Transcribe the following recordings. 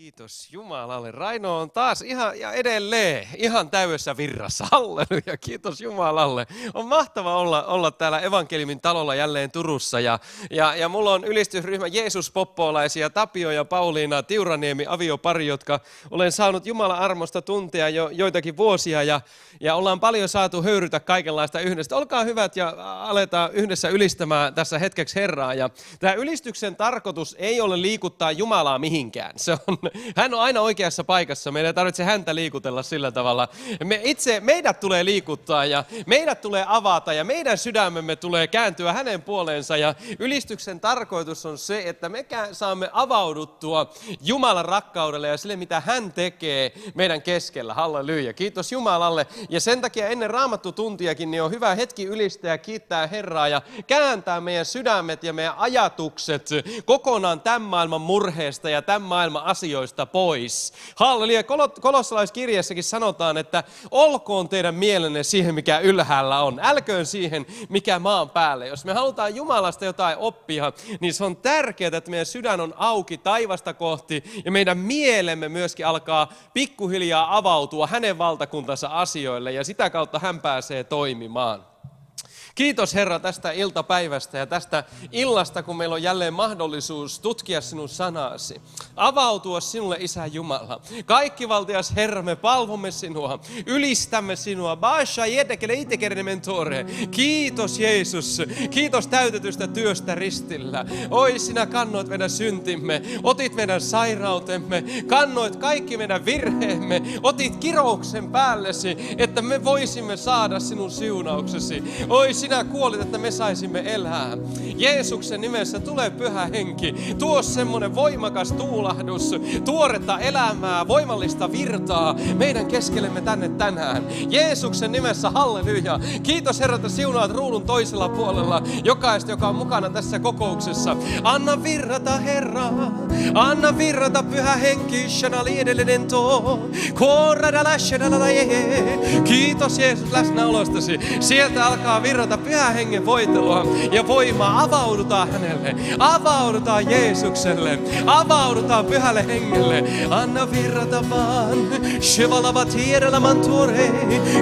Kiitos Jumalalle. Raino on taas edelleen ihan täydessä virrassa. Halleluja, kiitos Jumalalle. On mahtava olla täällä Evankeliumin talolla jälleen Turussa. Ja mulla on ylistysryhmä Jeesus-poppoolaisia, Tapio ja Pauliina Tiuraniemi aviopari, jotka olen saanut Jumalan armosta tuntea jo joitakin vuosia. Ja ollaan paljon saatu höyrytä kaikenlaista yhdessä. Olkaa hyvät ja aletaan yhdessä ylistämään tässä hetkeksi Herraa. Ja tämä ylistyksen tarkoitus ei ole liikuttaa Jumalaa mihinkään. Hän on aina oikeassa paikassa. Meidän ei tarvitse häntä liikutella sillä tavalla. Meidät tulee liikuttaa ja meidät tulee avata ja meidän sydämemme tulee kääntyä hänen puoleensa. Ja ylistyksen tarkoitus on se, että me saamme avauduttua Jumalan rakkaudelle ja sille, mitä hän tekee meidän keskellä. Halleluja. Kiitos Jumalalle. Ja sen takia ennen raamattutuntiakin niin on hyvä hetki ylistää ja kiittää Herraa ja kääntää meidän sydämet ja meidän ajatukset kokonaan tämän maailman murheesta ja tämän maailman asioista pois. Halleluja. Kolossalaiskirjassakin sanotaan, että olkoon teidän mielenne siihen, mikä ylhäällä on. Älköön siihen, mikä maan päälle. Jos me halutaan Jumalasta jotain oppia, niin se on tärkeää, että meidän sydän on auki taivasta kohti ja meidän mielemme myöskin alkaa pikkuhiljaa avautua hänen valtakuntansa asioille ja sitä kautta hän pääsee toimimaan. Kiitos Herra tästä iltapäivästä ja tästä illasta, kun meillä on jälleen mahdollisuus tutkia sinun sanasi. Avautua sinulle, Isä Jumala. Kaikkivaltias Herra, me palvomme sinua, ylistämme sinua. Kiitos Jeesus, kiitos täytetystä työstä ristillä. Oi, sinä kannoit meidän syntimme, otit meidän sairautemme, kannoit kaikki meidän virheemme, otit kirouksen päällesi, että me voisimme saada sinun siunauksesi. Oi, sinä kuolit, että me saisimme elää. Jeesuksen nimessä tulee Pyhä Henki. Tuo semmoinen voimakas tuulahdus, tuoretta elämää, voimallista virtaa meidän keskellemme tänne tänään. Jeesuksen nimessä halleluja. Kiitos Herra, että siunaat ruudun toisella puolella jokaista, joka on mukana tässä kokouksessa. Anna virrata Herra. Anna virrata Pyhä Henki. Kiitos Jeesus läsnäolostasi. Sieltä alkaa virrata Pyhän Hengen voitelua ja voimaa. Avaudutaan hänelle. Avaudutaan Jeesukselle. Avaudutaan Pyhälle Hengelle. Anna virrata vaan. Shivalava tiedellä mantore.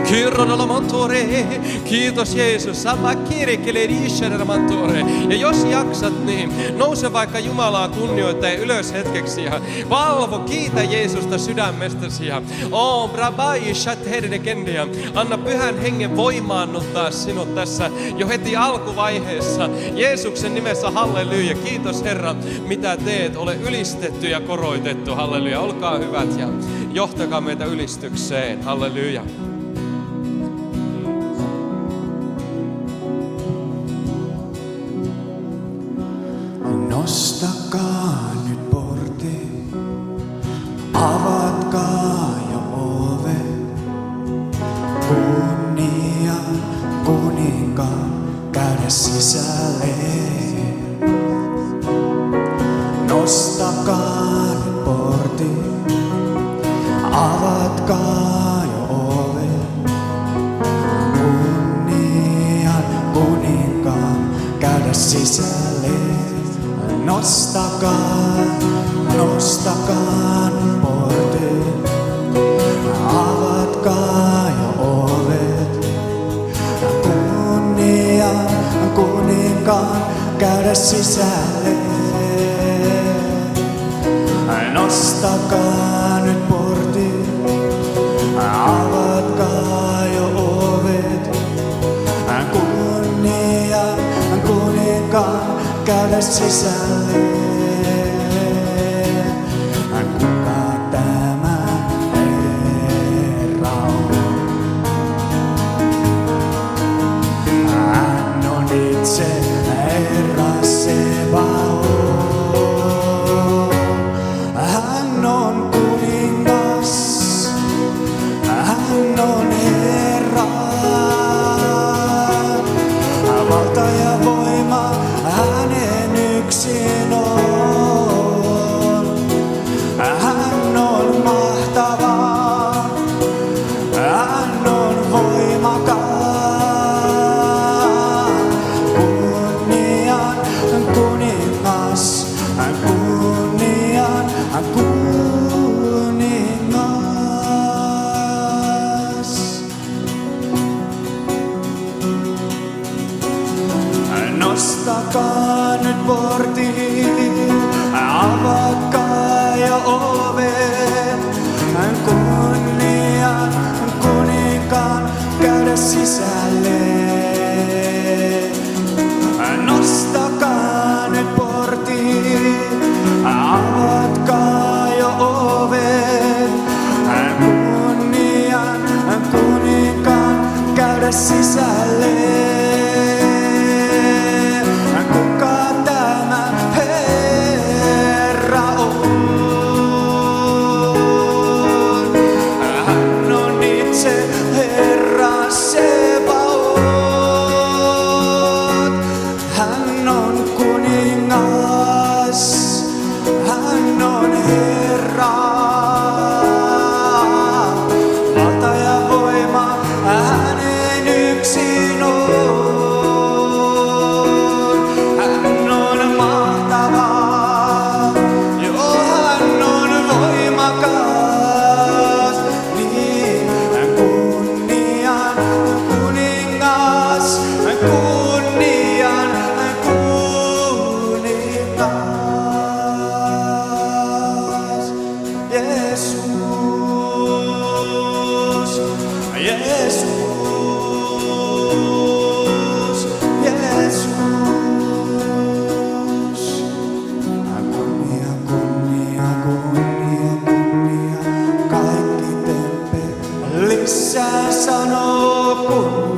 Kirrodella mantore. Kiitos Jeesus. Salva kirikele riisherellä mantore. Ja jos jaksat niin, nouse vaikka Jumalaa kunnioittaa ylös hetkeksi ja palvo, kiitä Jeesusta sydämestäsi. Oh, brabai shatherde kendia. Anna Pyhän Hengen voimaannuttaa sinut tässä jo heti alkuvaiheessa. Jeesuksen nimessä halleluja. Kiitos Herra, mitä teet. Ole ylistetty ja koroitettu. Halleluja. Olkaa hyvät ja johtakaa meitä ylistykseen. Halleluja. Nostakaa nyt portti, avatkaa jo ove. Kunnia kuninkaan käydä sisälle. Nostakaa nyt portti, avatkaa jo ove. Kunnian kuninkaan käydä sisälle. Nostakaa portit, avatkaa jo ovet. Kunnian kuninkaan käydä sisälle. Nostakaa nyt portit, avatkaa jo ovet. Kunnian kuninkaan käydä sisälle. Kuka tämä Herra on? Hän on itse Herra Sebaot. Hän on kuningas, hän on Herra. Valta ja voima hänen yksin on. Jeesus, Jeesus. Kunnia, kunnia, kunnia, kunnia. Kaikki temppelissä sanoo kunnia.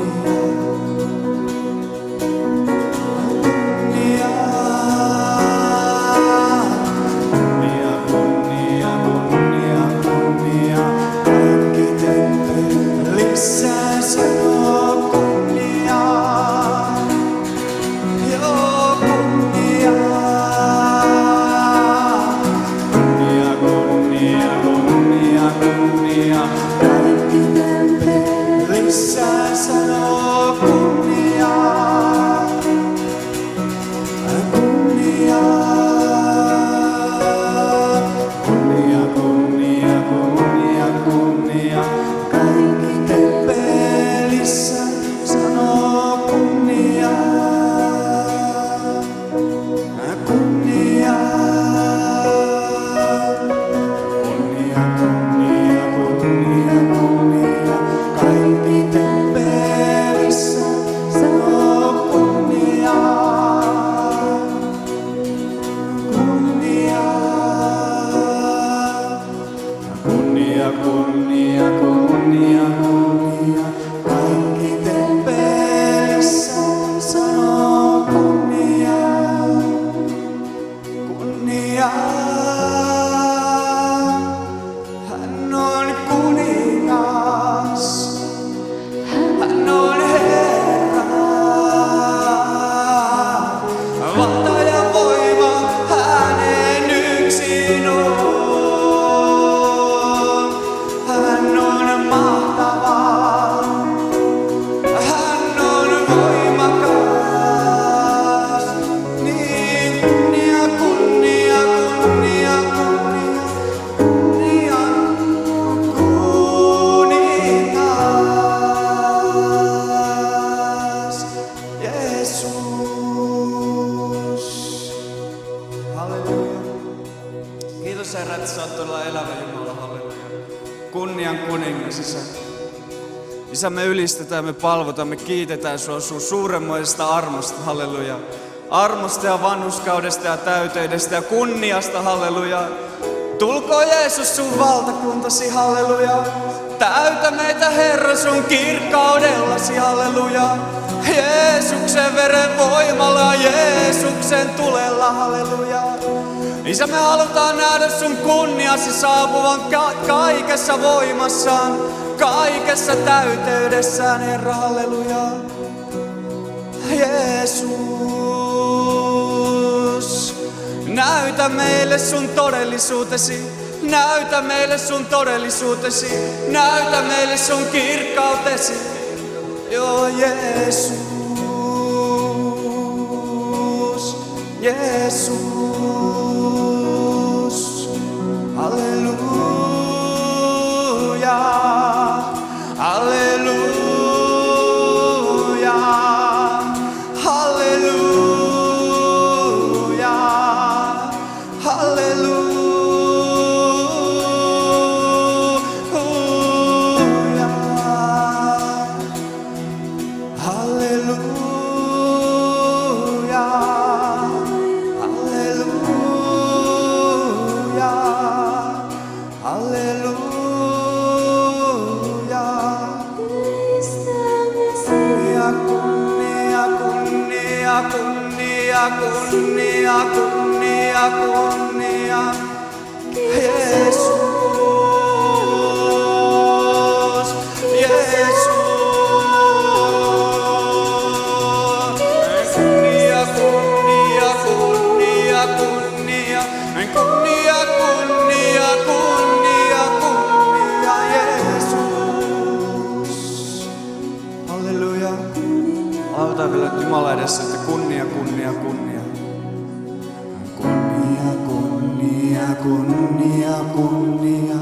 Kunnia, kunnia, kunnia, kunnia. Kaikki temppelissä sanoo kunnia. Joo, kunnia. Kunnia, kunnia, kunnia, kunnia. Kaikki temppelissä sanoo kunnia. Kunnia. Kunnia, kunnia, kunnia, kunnia. Kaikki temppelissä sanoo kunnia. Kunnia. Kunnia, kunnia, kunnia, kunnia. Kaikki temppelissä sanoo kunnia. Kunnia. Kunnia, kunnia, kunnia, kunnia. Kaikki temppelissä sanoo kunnia. Kunnia. Hän on kuningas. Hän on Herra. Valta ja voima hänen yksin on. Hän on mahtava. Hän on voimakas. Niin kunnia, kunnia, kunnia, kunnia. Kuningas. Jeesus. Halleluja. Kiitos Herra, että sä oot todella elävä Jumala. Halleluja. Kunnian kuningas, Isä. Isä, me ylistetään, me palvotaan, me kiitetään sua sun suuremmoisesta armosta. Halleluja. Armosta ja vanhurskaudesta ja täyteydestä ja kunniasta. Halleluja. Tulkoon Jeesus sun valtakuntasi. Halleluja. Täytä meitä Herra sun kirkkaudellasi. Halleluja. Jeesuksen veren voimalla, Jeesuksen tulella. Halleluja. Isä, me halutaan nähdä sun kunniasi saapuvan kaikessa voimassaan, kaikessa täyteydessään, Herra, halleluja. Jeesus, näytä meille sun todellisuutesi, näytä meille sun todellisuutesi, näytä meille sun kirkkautesi. Joo, Jeesus, Jeesus. Halleluja, halleluja, halleluja, halleluja, halleluja, halleluja, halleluja. Kunnia, kunnia, kunnia, kunnia, kunnia, kunnia. Jeesus, Jeesus. Kunnia, kunnia, kunnia, kunnia. Kunnia, kunnia, kunnia, kunnia, Jeesus. Halleluja. Lauletaan vielä Jumala edessä, että kunnia, kunnia, kunnia. Kunnia, kunnia, kunnia, kunnia.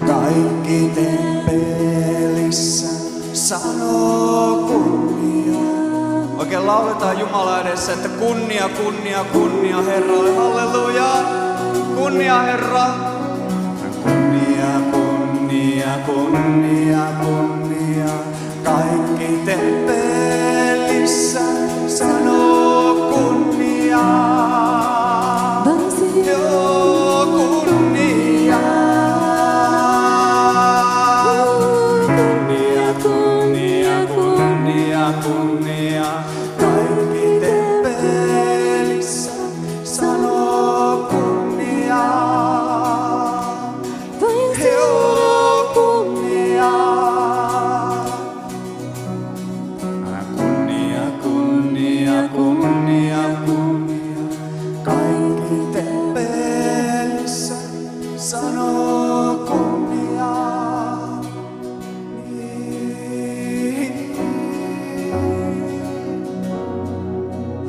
Kaikki temppelissä sanoo kunnia. Oikein lauletaan Jumala edessä, että kunnia, kunnia, kunnia Herralle. Halleluja. Kunnia Herra. Kunnia, kunnia, kunnia, kunnia. sanoo kunnia.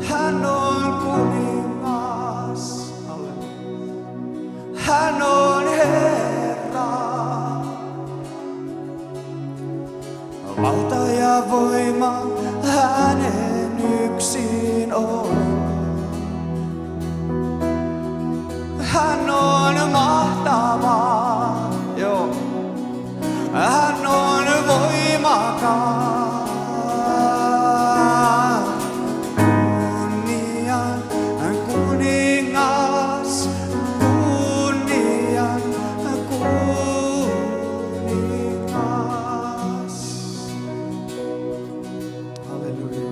Hän on kuningas, hän on Herra. Valta ja voima hänen yksin on. Hän on mahtava, joo. Hän on voimakas. Kunnian kuningas, kunnian kuningas. Halleluja.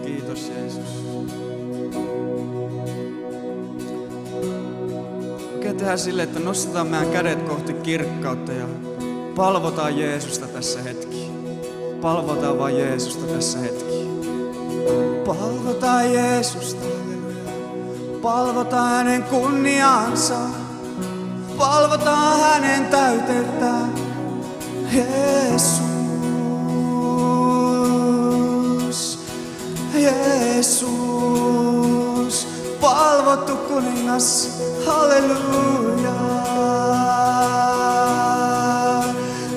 Kiitos Jeesus. Oikein tehdään silleen, että nostetaan meidän kädet kohti kirkkautta ja palvotaan Jeesusta tässä hetki. Palvotaan vaan Jeesusta tässä hetki. Palvotaan Jeesusta, halleluja. Palvotaan hänen kunniansa. Palvotaan hänen täytettään. Jeesus, Jeesus, palvottu kuningas, halleluja.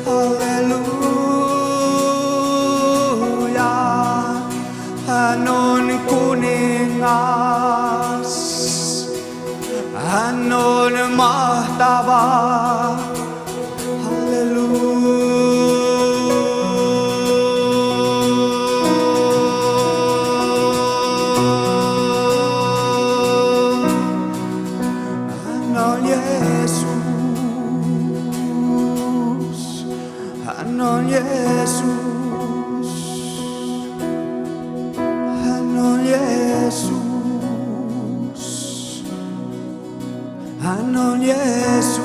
Halleluja, hän on kuningas, hän on mahtava. Hän on Jeesus, hän on Jeesus, hän on Jeesus,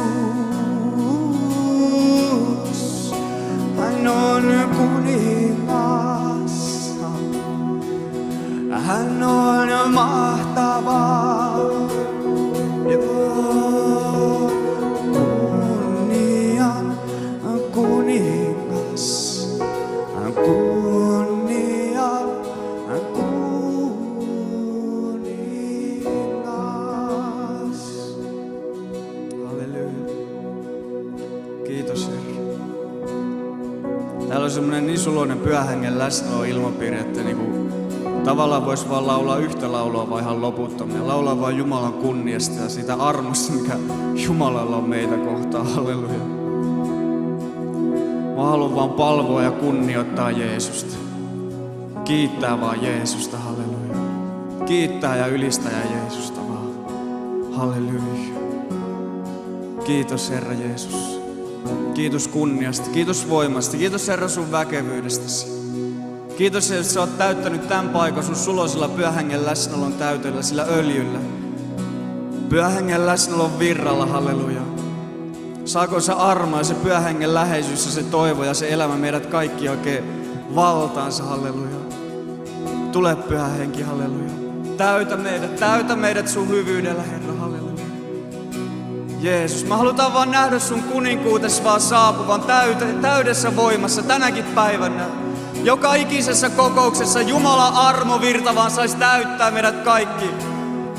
hän on kuningas, hän on mahtava. Kiitos Herra. Täällä on semmonen niin suloinen pyhähengen läsnäolo ilmapiiri, että tavallaan vois vaan laulaa yhtä laulua vaan ihan loputtomia. Laulaa vaan Jumalan kunniasta ja siitä armosta, mikä Jumalalla on meitä kohtaan. Halleluja. Mä haluan vaan palvoa ja kunnioittaa Jeesusta. Kiittää vaan Jeesusta, halleluja. Kiittää ja ylistää Jeesusta vaan. Halleluja. Kiitos Herra Jeesus. Kiitos kunniasta, kiitos voimasta, kiitos Herra sun väkevyydestäsi. Kiitos, että sä oot täyttänyt tämän paikan sun suloisella pyhähengen läsnäolon täytellä, sillä öljyllä. Pyhähengen läsnäolon virralla, halleluja. Saako se armo ja se pyhähengen läheisyys ja se toivo ja se elämä meidät kaikki oikein valtaansa, halleluja. Tule pyhä henki, halleluja. Täytä meidät sun hyvyydellä, Herra, halleluja. Jeesus, me halutaan vaan nähdä sun kuninkuutesi vaan saapuvan täydessä voimassa tänäkin päivänä. Joka ikisessä kokouksessa Jumalan armovirta vaan saisi täyttää meidät kaikki.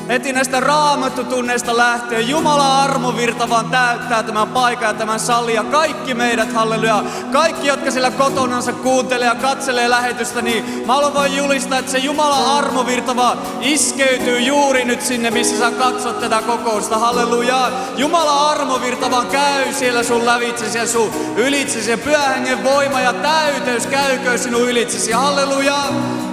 Heti näistä raamattutunneista lähtien Jumalan armovirta vaan täyttää tämän paikan ja tämän salin ja kaikki meidät, halleluja. Kaikki, jotka siellä kotonansa kuuntelee ja katselee lähetystä, niin mä haluan vaan julistaa, että se Jumalan armovirta vaan iskeytyy juuri nyt sinne, missä sä katsot tätä kokousta, halleluja. Jumalan armovirta vaan käy siellä sun lävitsesi ja sun ylitsesi ja pyhähengen voima ja täyteys käyköön sinun ylitsesi, halleluja.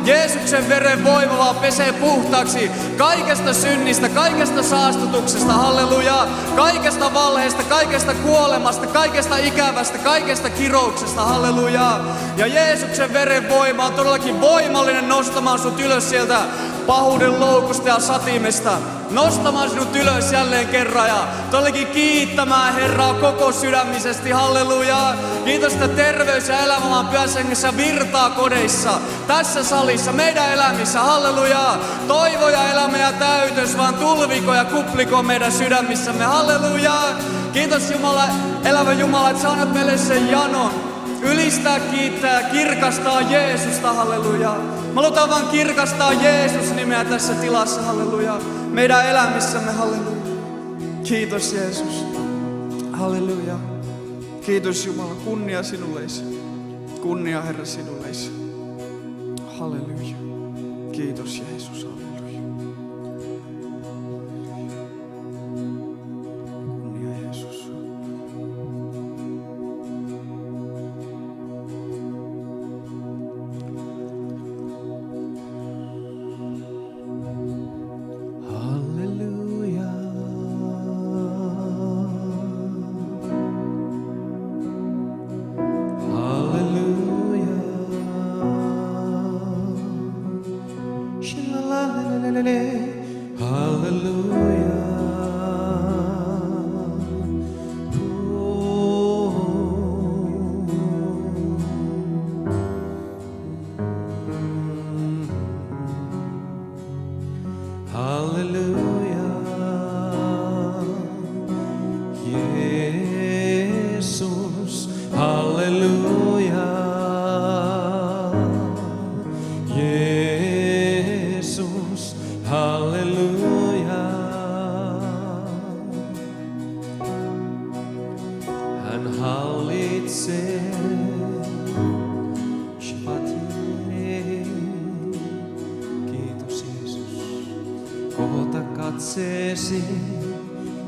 Jeesuksen veren voima vaan pesee puhtaaksi kaikesta synnistä, kaikesta saastutuksesta, halleluja. Kaikesta valheesta, kaikesta kuolemasta, kaikesta ikävästä, kaikesta kirouksesta, halleluja. Ja Jeesuksen veren voima on todellakin voimallinen nostamaan sut ylös sieltä pahuuden loukusta ja satimesta. Nostamaan sinut ylös jälleen kerran ja todellakin kiittämään Herraa koko sydämisesti, halleluja. Kiitos, että terveys ja elämä vaan Pyhässä Hengessä virtaa kodeissa, tässä salissa, meidän elämissä, halleluja. Toivo ja elämä ja täytös vaan tulviko ja kupliko meidän sydämissämme, halleluja. Kiitos Jumala, elävä Jumala, että sä annat meille sen janon. Ylistää, kiittää, kirkastaa Jeesusta, halleluja. Me halutaan vaan kirkastaa Jeesus nimeä tässä tilassa, halleluja. Meidän elämissämme, halleluja. Kiitos Jeesus, halleluja. Kiitos Jumala, kunnia sinulle, Isä. Kunnia Herra sinulle, Isä. Halleluja. Kiitos Jeesus, halleluja. Kunnia Jeesus. Halleluja. Halleluja. Halleluja. Halleluja. Jeesus. Halleluja. Jeesus. Halleluja. Hän hallitsee. Kiitos Jeesus. Kohota katseesi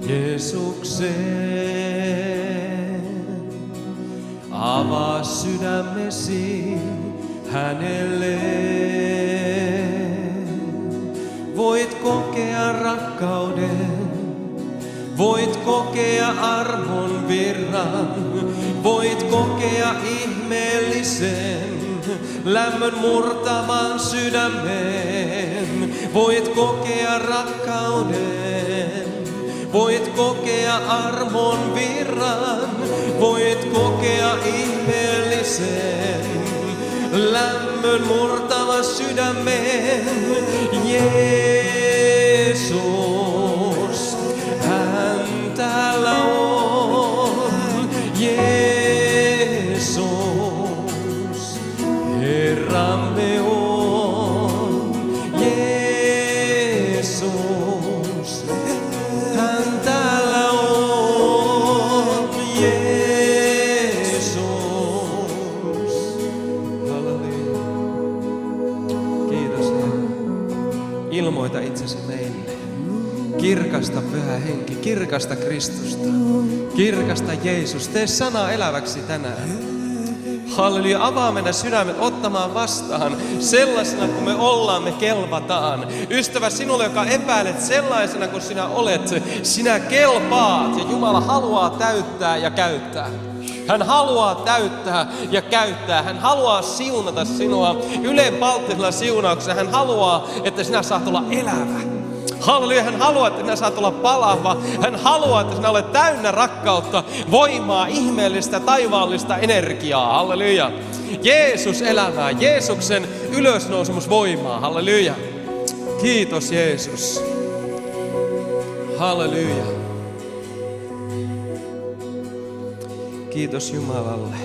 Jeesukseen. Avaa sydämesi hänelle. Voit kokea rakkauden, voit kokea armon virran, voit kokea ihmeellisen lämmön murtavan sydämen. Voit kokea rakkauden, voit kokea armon virran, voit kokea ihmeellisen lämmön murtava sydämen. Jeesus, hän täällä on. Jeesus, Herramme on. Jeesus, hän täällä on. Jeesus. Halleluja. Kiitos Herra. Ilmoita itsesi meille. Kirkasta Pyhä Henki, kirkasta Kristusta, kirkasta Jeesus. Tee sana eläväksi tänään. Halleluja, avaa meidän sydämet ottamaan vastaan sellaisena kuin me ollaan, me kelpataan. Ystävä, sinulle, joka epäilet sellaisena kuin sinä olet, sinä kelpaat ja Jumala haluaa täyttää ja käyttää. Hän haluaa täyttää ja käyttää. Hän haluaa siunata sinua ylenpalttisella siunauksella. Hän haluaa, että sinä saat olla elävä. Halleluja, hän haluaa, että sinä saat olla palava. Hän haluaa, että sinä olet täynnä rakkautta, voimaa, ihmeellistä, taivaallista energiaa. Halleluja. Jeesus elämää, Jeesuksen ylösnousemusvoimaa. Halleluja. Kiitos Jeesus. Halleluja. Kiitos Jumalalle.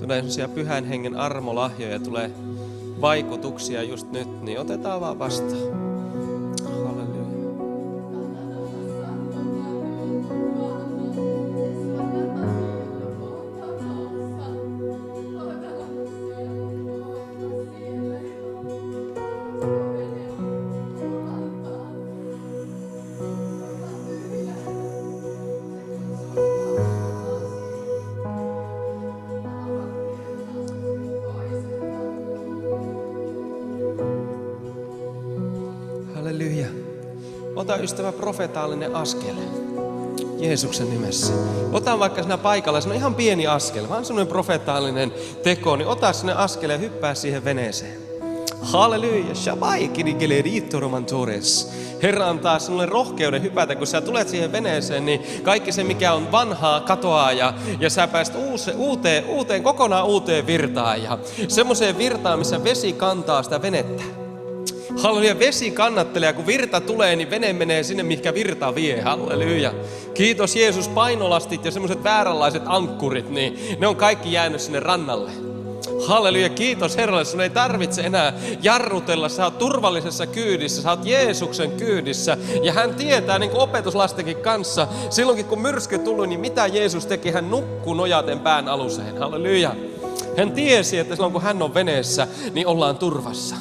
Tulee sellaisia Pyhän Hengen armolahjoja, tulee vaikutuksia just nyt, niin otetaan vaan vastaan. Halleluja. Halleluja. Ota ystävä profetaalinen askel Jeesuksen nimessä. Ota vaikka siinä paikalla, se on ihan pieni askel, vaan semmoinen profetaalinen teko, niin ota sinne askel ja hyppää siihen veneeseen. Halleluja. Shabai kirigelerito romantores. Herra antaa sinulle rohkeuden hypätä, kun sä tulet siihen veneeseen, niin kaikki se, mikä on vanhaa, katoaa ja sä pääst kokonaan uuteen virtaan ja semmoiseen virtaan, missä vesi kantaa sitä venettä. Halleluja, vesi kannattelee, kun virta tulee, niin vene menee sinne, mihinkä virta vie. Halleluja. Kiitos Jeesus, painolastit ja semmoiset vääränlaiset ankkurit, niin ne on kaikki jäänyt sinne rannalle. Halleluja, kiitos Herralle, sun ei tarvitse enää jarrutella, sä oot turvallisessa kyydissä, sä oot Jeesuksen kyydissä. Ja hän tietää, niin kuin opetuslastenkin kanssa, silloinkin kun myrsky tuli, niin mitä Jeesus teki, hän nukkui nojaten pään aluseen. Halleluja. Hän tiesi, että silloin kun hän on veneessä, niin ollaan turvassa.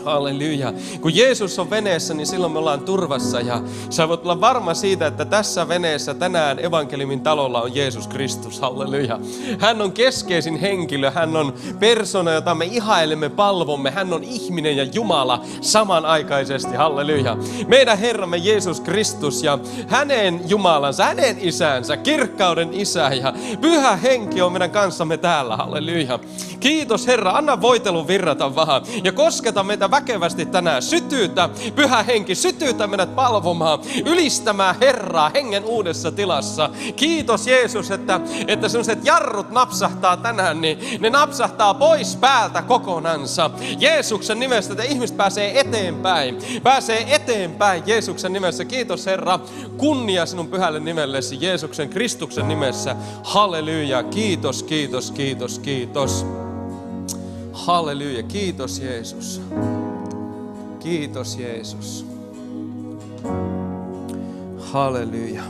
Halleluja. Kun Jeesus on veneessä, niin silloin me ollaan turvassa ja sä voit olla varma siitä, että tässä veneessä tänään evankeliumin talolla on Jeesus Kristus. Halleluja. Hän on keskeisin henkilö, hän on persona, jota me ihailemme, palvomme. Hän on ihminen ja Jumala samanaikaisesti. Halleluja. Meidän Herramme Jeesus Kristus ja hänen Jumalansa, hänen isänsä, kirkkauden isä ja pyhä henki on meidän kanssamme täällä. Halleluja. Kiitos Herra, anna voitelun virrata vähän ja kosketa meitä väkevästi tänään. Sytyytä, pyhä henki, sytyytä meidät palvomaan, ylistämään Herraa hengen uudessa tilassa. Kiitos Jeesus, että sellaiset jarrut napsahtaa tänään, niin ne napsahtaa pois päältä kokonansa. Jeesuksen nimessä, että ihmiset pääsee eteenpäin Jeesuksen nimessä. Kiitos Herra, kunnia sinun pyhälle nimellesi Jeesuksen Kristuksen nimessä. Halleluja, kiitos, kiitos, kiitos, kiitos. Halleluja, kiitos Jeesus. Kiitos Jeesus. Halleluja.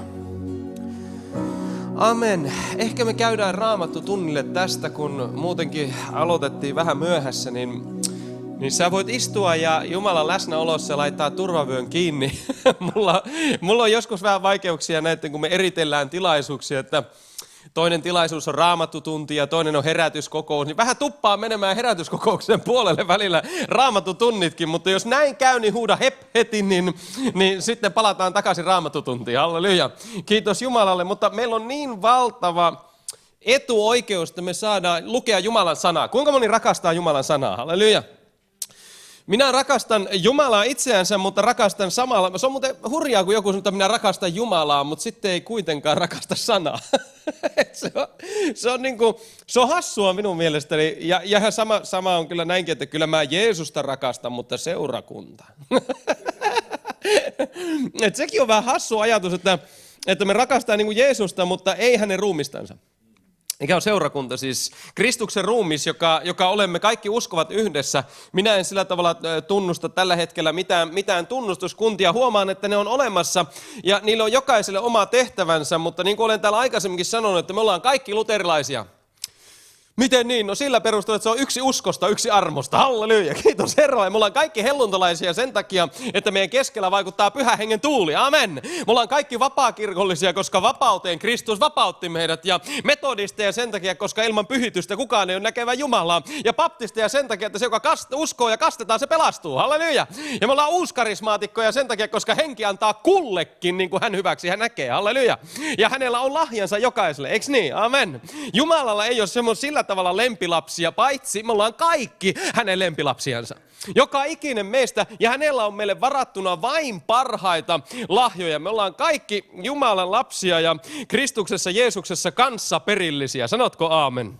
Amen. Ehkä me käydään Raamattu tunnille tästä, kun muutenkin aloitettiin vähän myöhässä, niin sä voit istua ja Jumalan läsnäolossa laittaa turvavyön kiinni. mulla on joskus vähän vaikeuksia näiden, kun me eritellään tilaisuuksia, että toinen tilaisuus on raamattutunti ja toinen on herätyskokous, niin vähän tuppaa menemään herätyskokouksen puolelle välillä raamattutunnitkin, mutta jos näin käy, niin huuda hep heti, niin sitten palataan takaisin raamattutuntiin. Halleluja. Kiitos Jumalalle, mutta meillä on niin valtava etuoikeus, että me saadaan lukea Jumalan sanaa. Kuinka moni rakastaa Jumalan sanaa? Halleluja. Minä rakastan Jumalaa itseänsä, mutta rakastan samalla. Se on muuten hurjaa, kun joku sanoo, että minä rakastan Jumalaa, mutta sitten ei kuitenkaan rakasta sanaa. Se on hassua minun mielestäni. Ja ihan sama on kyllä näinkin, että kyllä mä Jeesusta rakastan, mutta seurakunta. Et sekin on vähän hassu ajatus, että me rakastaa niin kuin Jeesusta, mutta ei hänen ruumistansa. Mikä on seurakunta, siis Kristuksen ruumis, joka olemme kaikki uskovat yhdessä. Minä en sillä tavalla tunnusta tällä hetkellä mitään tunnustuskuntia. Huomaan, että ne on olemassa ja niillä on jokaiselle oma tehtävänsä, mutta niin kuin olen täällä aikaisemminkin sanonut, että me ollaan kaikki luterilaisia. Miten niin? No sillä perusteella, että se on yksi uskosta, yksi armosta. Halleluja, kiitos Herralle. Me ollaan kaikki helluntalaisia sen takia, että meidän keskellä vaikuttaa pyhä hengen tuuli. Amen. Me ollaan kaikki vapaakirkollisia, koska vapauteen Kristus vapautti meidät. Ja metodisteja sen takia, koska ilman pyhitystä kukaan ei ole näkevä Jumalaa. Ja baptisteja sen takia, että se, joka uskoo ja kastetaan, se pelastuu. Halleluja. Ja me ollaan uuskarismaatikkoja sen takia, koska henki antaa kullekin niin kuin hän hyväksi hän näkee. Halleluja. Ja hänellä on lahjansa jokaiselle. Eiks niin? Amen. Jumalalla ei ole semmoinen sillä tavalla lempilapsia, paitsi me ollaan kaikki hänen lempilapsiansa. Joka ikinen meistä, ja hänellä on meille varattuna vain parhaita lahjoja. Me ollaan kaikki Jumalan lapsia ja Kristuksessa, Jeesuksessa kanssaperillisiä. Sanotko aamen?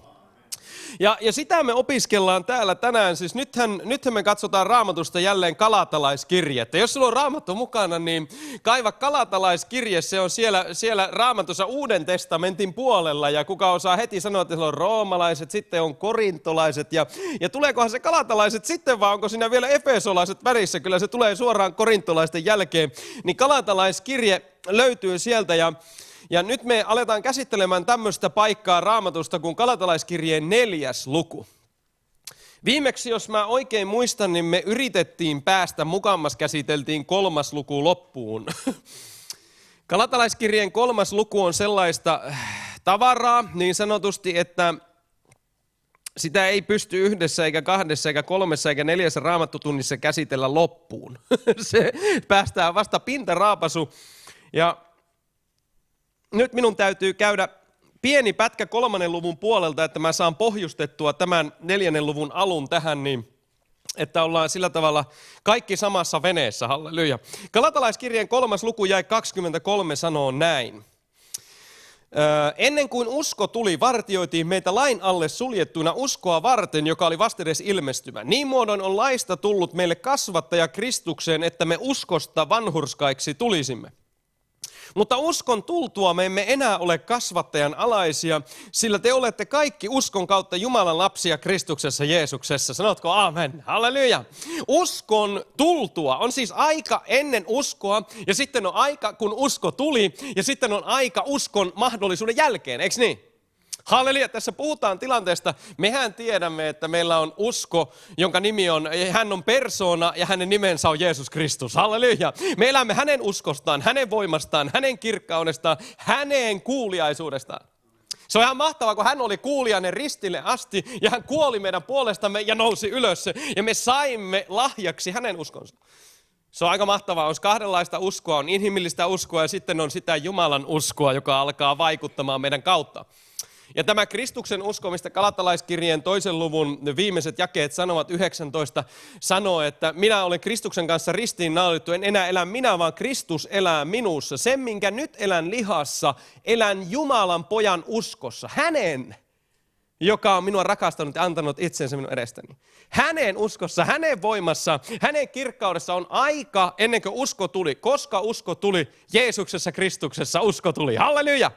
Ja sitä me opiskellaan täällä tänään. Siis nythän me katsotaan Raamatusta jälleen Galatalaiskirjettä. Jos sulla on Raamattu mukana, niin kaiva Galatalaiskirje. Se on siellä Raamatussa Uuden testamentin puolella. Ja kuka osaa heti sanoa, että siellä on roomalaiset, sitten on korintolaiset. Ja tuleekohan se galatalaiset sitten, vai onko siinä vielä efesolaiset välissä? Kyllä se tulee suoraan korintolaisten jälkeen. Niin Galatalaiskirje löytyy sieltä ja nyt me aletaan käsittelemään tämmöistä paikkaa Raamatusta kuin Galatalaiskirjeen 4. luku. Viimeksi, jos mä oikein muistan, niin me yritettiin päästä mukamas, käsiteltiin 3. luku loppuun. Galatalaiskirjeen 3. luku on sellaista tavaraa niin sanotusti, että sitä ei pysty yhdessä, eikä kahdessa, eikä 3, eikä 4 raamattutunnissa käsitellä loppuun. Se päästään vasta pintaraapasu. Ja nyt minun täytyy käydä pieni pätkä 3. luvun puolelta, että mä saan pohjustettua tämän 4. luvun alun tähän, niin että ollaan sillä tavalla kaikki samassa veneessä, halleluja. Galatalaiskirjeen 3. luku jae 23 sanoo näin. Ennen kuin usko tuli, vartioitiin meitä lain alle suljettuna uskoa varten, joka oli vastedes ilmestymä. Niin muodoin on laista tullut meille kasvattaja Kristukseen, että me uskosta vanhurskaiksi tulisimme. Mutta uskon tultua me emme enää ole kasvattajan alaisia, sillä te olette kaikki uskon kautta Jumalan lapsia Kristuksessa Jeesuksessa. Sanotko aamen? Halleluja. Uskon tultua on siis aika ennen uskoa ja sitten on aika kun usko tuli ja sitten on aika uskon mahdollisuuden jälkeen, eikö niin? Halleluja, tässä puhutaan tilanteesta, mehän tiedämme, että meillä on usko, jonka nimi on, hän on persoona ja hänen nimensä on Jeesus Kristus. Halleluja, me elämme hänen uskostaan, hänen voimastaan, hänen kirkkaudestaan, hänen kuuliaisuudestaan. Se on ihan mahtavaa, kun hän oli kuulijainen ristille asti ja hän kuoli meidän puolestamme ja nousi ylös ja me saimme lahjaksi hänen uskonsa. Se on aika mahtavaa, on kahdenlaista uskoa, on inhimillistä uskoa ja sitten on sitä Jumalan uskoa, joka alkaa vaikuttamaan meidän kautta. Ja tämä Kristuksen usko, mistä Galatalaiskirjeen 2. luvun viimeiset jakeet sanovat 19, sanoo, että minä olen Kristuksen kanssa ristiinnaulittu, en enää elä minä, vaan Kristus elää minussa. Sen, minkä nyt elän lihassa, elän Jumalan pojan uskossa. Hänen, joka on minua rakastanut ja antanut itsensä minun edestäni. Hänen uskossa, hänen voimassa, hänen kirkkaudessa on aika ennen kuin usko tuli. Koska usko tuli? Jeesuksessa Kristuksessa usko tuli. Halleluja!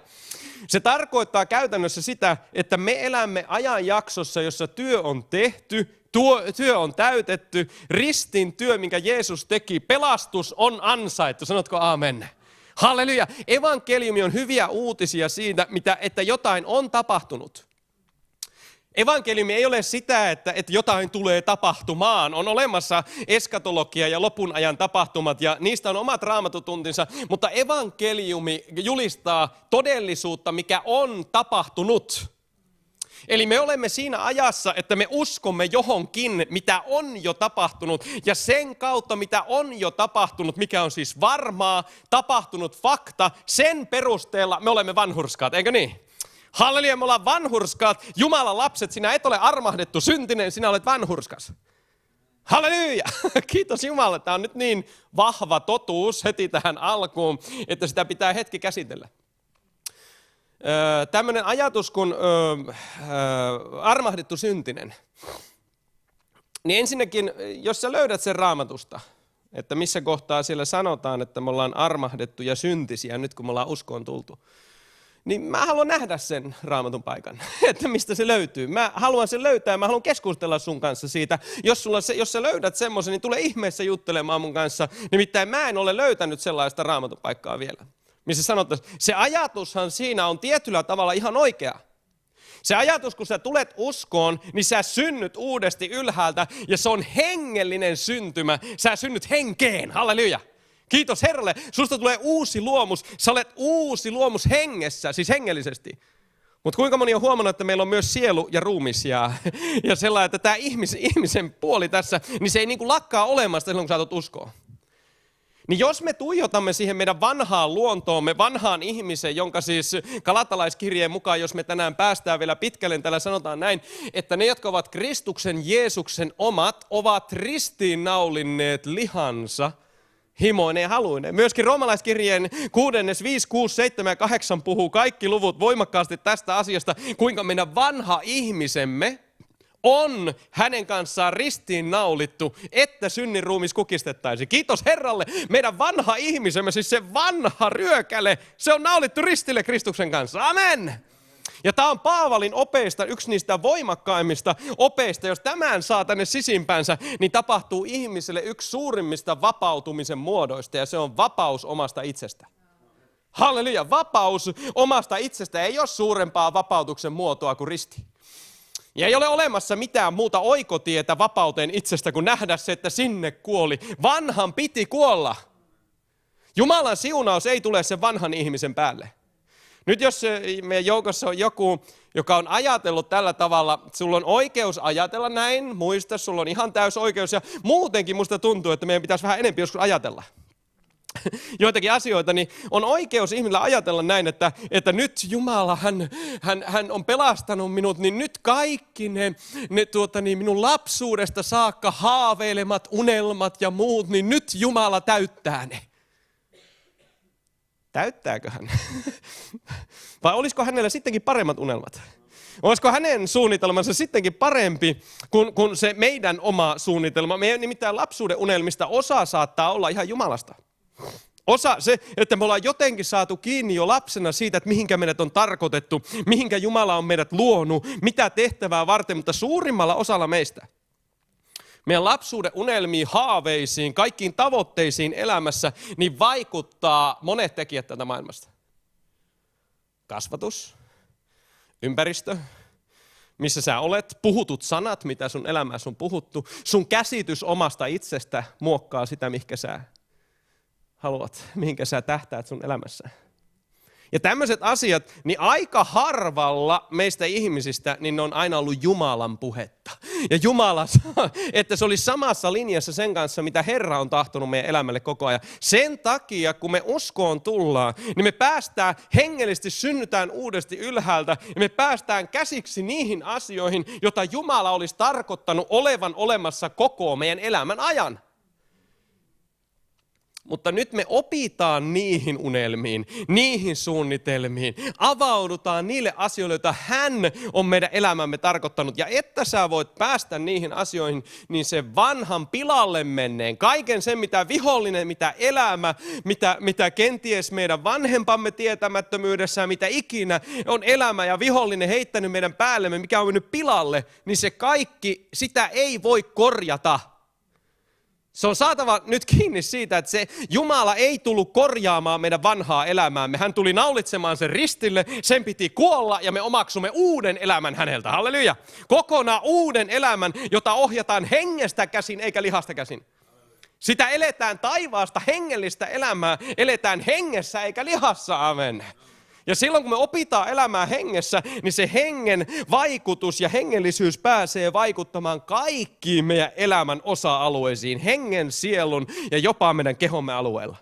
Se tarkoittaa käytännössä sitä, että me elämme ajanjaksossa, jossa työ on tehty, työ on täytetty, ristin työ, minkä Jeesus teki, pelastus on ansaittu. Sanotko aamen? Halleluja! Evankeliumi on hyviä uutisia siitä, että jotain on tapahtunut. Evankeliumi ei ole sitä, että jotain tulee tapahtumaan. On olemassa eskatologia ja lopun ajan tapahtumat ja niistä on omat raamatutuntinsa, mutta evankeliumi julistaa todellisuutta, mikä on tapahtunut. Eli me olemme siinä ajassa, että me uskomme johonkin, mitä on jo tapahtunut ja sen kautta, mitä on jo tapahtunut, mikä on siis varmaa, tapahtunut fakta, sen perusteella me olemme vanhurskaat, eikö niin? Halleluja, me ollaan vanhurskaat, Jumalan lapset, sinä et ole armahdettu syntinen, sinä olet vanhurskas. Halleluja, kiitos Jumalalle, tämä on nyt niin vahva totuus heti tähän alkuun, että sitä pitää hetki käsitellä. Tämmöinen ajatus kuin armahdettu syntinen. Niin ensinnäkin, jos sä löydät sen Raamatusta, että missä kohtaa siellä sanotaan, että me ollaan armahdettuja syntisiä nyt kun me ollaan uskoon tultu, niin mä haluan nähdä sen Raamatun paikan, että mistä se löytyy. Mä haluan sen löytää ja mä haluan keskustella sun kanssa siitä. Jos sä löydät semmoisen, niin tule ihmeessä juttelemaan mun kanssa. Nimittäin mä en ole löytänyt sellaista Raamatun paikkaa vielä. Missä sanottaisiin, se ajatushan siinä on tietyllä tavalla ihan oikea. Se ajatus, kun sä tulet uskoon, niin sä synnyt uudesti ylhäältä ja se on hengellinen syntymä. Sä synnyt henkeen, halleluja. Kiitos Herralle, susta tulee uusi luomus. Sä olet uusi luomus hengessä, siis hengellisesti. Mutta kuinka moni on huomannut, että meillä on myös sielu ja ruumis ja sellainen, että tämä ihmisen puoli tässä, niin se ei niin kuin lakkaa olemasta silloin, kun sä oot uskoon. Niin jos me tuijotamme siihen meidän vanhaan luontoomme, vanhaan ihmiseen, jonka siis Galatalaiskirjeen mukaan, jos me tänään päästään vielä pitkälle, täällä sanotaan näin, että ne, jotka ovat Kristuksen Jeesuksen omat, ovat ristiinnaulinneet lihansa himoineen ja haluineen. Myöskin Roomalaiskirjeen 6, 5, 6, 7 ja 8 puhuu kaikki luvut voimakkaasti tästä asiasta, kuinka meidän vanha ihmisemme on hänen kanssaan ristiinnaulittu, että synnin ruumis kukistettaisiin. Kiitos Herralle, meidän vanha ihmisemme, siis se vanha ryökäle, se on naulittu ristille Kristuksen kanssa. Amen! Ja tämä on Paavalin opeista, yksi niistä voimakkaimmista opeista. Jos tämän saa tänne sisimpäänsä, niin tapahtuu ihmiselle yksi suurimmista vapautumisen muodoista, ja se on vapaus omasta itsestä. Halleluja, vapaus omasta itsestä ei ole suurempaa vapautuksen muotoa kuin risti. Ja ei ole olemassa mitään muuta oikotietä vapauteen itsestä kuin nähdä se, että sinne kuoli. Vanhan piti kuolla. Jumalan siunaus ei tule sen vanhan ihmisen päälle. Nyt jos meidän joukossa on joku, joka on ajatellut tällä tavalla, sulla on oikeus ajatella näin, muista, sulla on ihan täys oikeus ja muutenkin musta tuntuu, että meidän pitäisi vähän enemmän joskus ajatella. joitakin asioita, niin on oikeus ihmisellä ajatella näin, että nyt Jumala, hän on pelastanut minut, niin nyt kaikki ne minun lapsuudesta saakka haaveilemat unelmat ja muut, niin nyt Jumala täyttää ne. Täyttääkö hän? Vai olisiko hänellä sittenkin paremmat unelmat? Olisiko hänen suunnitelmansa sittenkin parempi kuin se meidän oma suunnitelma? Meidän nimittäin lapsuuden unelmista osa saattaa olla ihan Jumalasta. Osa se, että me ollaan jotenkin saatu kiinni jo lapsena siitä, että mihinkä meidät on tarkoitettu, mihinkä Jumala on meidät luonut, mitä tehtävää varten, mutta suurimmalla osalla meistä meidän lapsuuden unelmiin, haaveisiin, kaikkiin tavoitteisiin elämässä, niin vaikuttaa monet tekijät tätä maailmasta. Kasvatus, ympäristö, missä sä olet, puhutut sanat, mitä sun elämässä on puhuttu, sun käsitys omasta itsestä muokkaa sitä, mihinkä sä haluat, mihinkä sä tähtäät sun elämässä. Ja tämmöiset asiat, niin aika harvalla meistä ihmisistä, niin ne on aina ollut Jumalan puhetta. Ja Jumala, että se olisi samassa linjassa sen kanssa, mitä Herra on tahtonut meidän elämälle koko ajan. Sen takia, kun me uskoon tullaan, niin me päästään hengellisesti, synnytään uudesti ylhäältä, ja me päästään käsiksi niihin asioihin, joita Jumala olisi tarkoittanut olevan olemassa koko meidän elämän ajan. Mutta nyt me opitaan niihin unelmiin, niihin suunnitelmiin, avaudutaan niille asioille, joita hän on meidän elämämme tarkoittanut. Ja että sä voit päästä niihin asioihin, niin se vanhan pilalle menneen, kaiken sen, mitä vihollinen, mitä elämä, mitä kenties meidän vanhempamme tietämättömyydessä, mitä ikinä on elämä ja vihollinen heittänyt meidän päällemme, mikä on mennyt pilalle, niin se kaikki, sitä ei voi korjata. Se on saatava nyt kiinni siitä, että se Jumala ei tullut korjaamaan meidän vanhaa elämäämme. Hän tuli naulitsemaan sen ristille, sen piti kuolla ja me omaksumme uuden elämän häneltä. Halleluja! Kokonaan uuden elämän, jota ohjataan hengestä käsin eikä lihasta käsin. Sitä eletään taivaasta hengellistä elämää, eletään hengessä eikä lihassa, amen. Ja silloin kun me opitaan elämään hengessä, niin se hengen vaikutus ja hengellisyys pääsee vaikuttamaan kaikkiin meidän elämän osa-alueisiin, hengen, sielun ja jopa meidän kehomme alueella.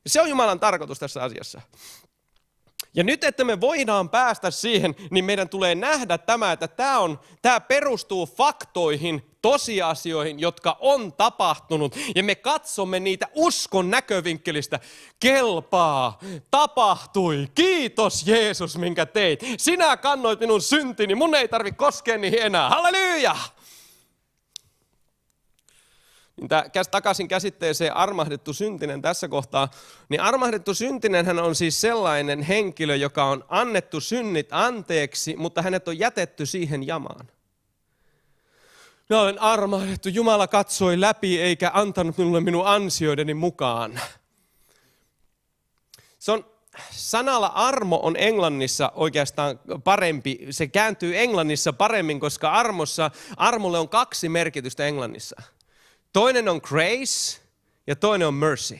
Ja se on Jumalan tarkoitus tässä asiassa. Ja nyt, että me voidaan päästä siihen, niin meidän tulee nähdä tämä, että tämä perustuu faktoihin, tosiasioihin, jotka on tapahtunut. Ja me katsomme niitä uskon näkövinkkelistä. Kelpaa, tapahtui, kiitos Jeesus, minkä teit. Sinä kannoit minun syntini, mun ei tarvitse koskea niihin enää. Halleluja! Takaisin käsitteeseen armahdettu syntinen tässä kohtaa, niin armahdettu syntinen hän on siis sellainen henkilö, joka on annettu synnit anteeksi, mutta hänet on jätetty siihen jamaan. Minä olen armahdettu, Jumala katsoi läpi eikä antanut minulle minun ansioideni mukaan. Sanalla armo on englannissa oikeastaan parempi, se kääntyy englannissa paremmin, koska armolle on 2 merkitystä englannissa. Toinen on grace ja toinen on mercy.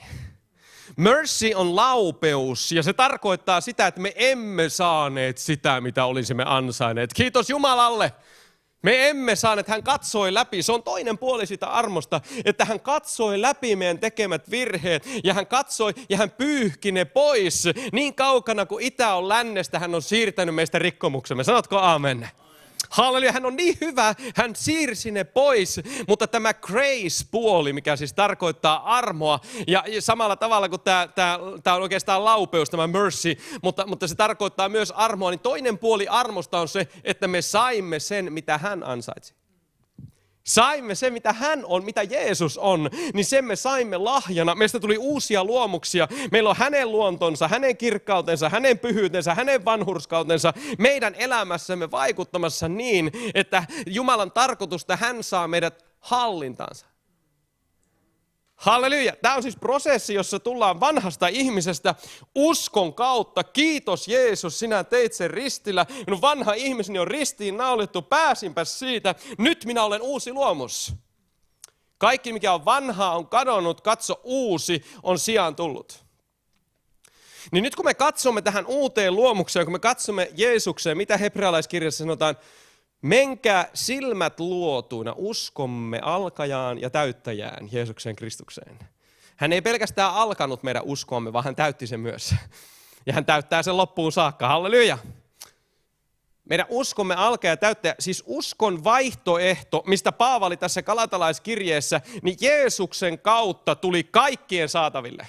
Mercy on laupeus ja se tarkoittaa sitä, että me emme saaneet sitä, mitä olisimme ansainneet. Kiitos Jumalalle. Me emme saaneet, hän katsoi läpi. Se on toinen puoli sitä armosta, että hän katsoi läpi meidän tekemät virheet ja hän katsoi ja hän pyyhki ne pois. Niin kaukana kuin itä on lännestä, hän on siirtänyt meistä rikkomuksemme. Sanotko aamen? Halleluja, hän on niin hyvä, hän siirsi ne pois, mutta tämä grace-puoli, mikä siis tarkoittaa armoa, ja samalla tavalla kuin tämä on oikeastaan laupeus, tämä mercy, mutta se tarkoittaa myös armoa, niin toinen puoli armosta on se, että me saimme sen, mitä hän ansaitsi. Saimme se, mitä hän on, mitä Jeesus on, niin sen me saimme lahjana. Meistä tuli uusia luomuksia. Meillä on hänen luontonsa, hänen kirkkautensa, hänen pyhyytensä, hänen vanhurskautensa meidän elämässämme vaikuttamassa niin, että Jumalan tarkoitusta hän saa meidät hallintaansa. Halleluja. Tämä on siis prosessi, jossa tullaan vanhasta ihmisestä uskon kautta. Kiitos Jeesus, sinä teit sen ristillä. Minun vanha ihmiseni on ristiin naulittu, pääsinpä siitä. Nyt minä olen uusi luomus. Kaikki mikä on vanhaa on kadonnut, katso uusi on sijaan tullut. Niin nyt kun me katsomme tähän uuteen luomukseen, kun me katsomme Jeesukseen, mitä hebrealaiskirjassa sanotaan, menkää silmät luotuina uskomme alkajaan ja täyttäjään Jeesukseen Kristukseen. Hän ei pelkästään alkanut meidän uskoamme, vaan hän täytti sen myös. Ja hän täyttää sen loppuun saakka. Halleluja! Meidän uskomme alkaa ja täyttää, siis uskon vaihtoehto, mistä Paavali tässä galatalaiskirjeessä, niin Jeesuksen kautta tuli kaikkien saataville.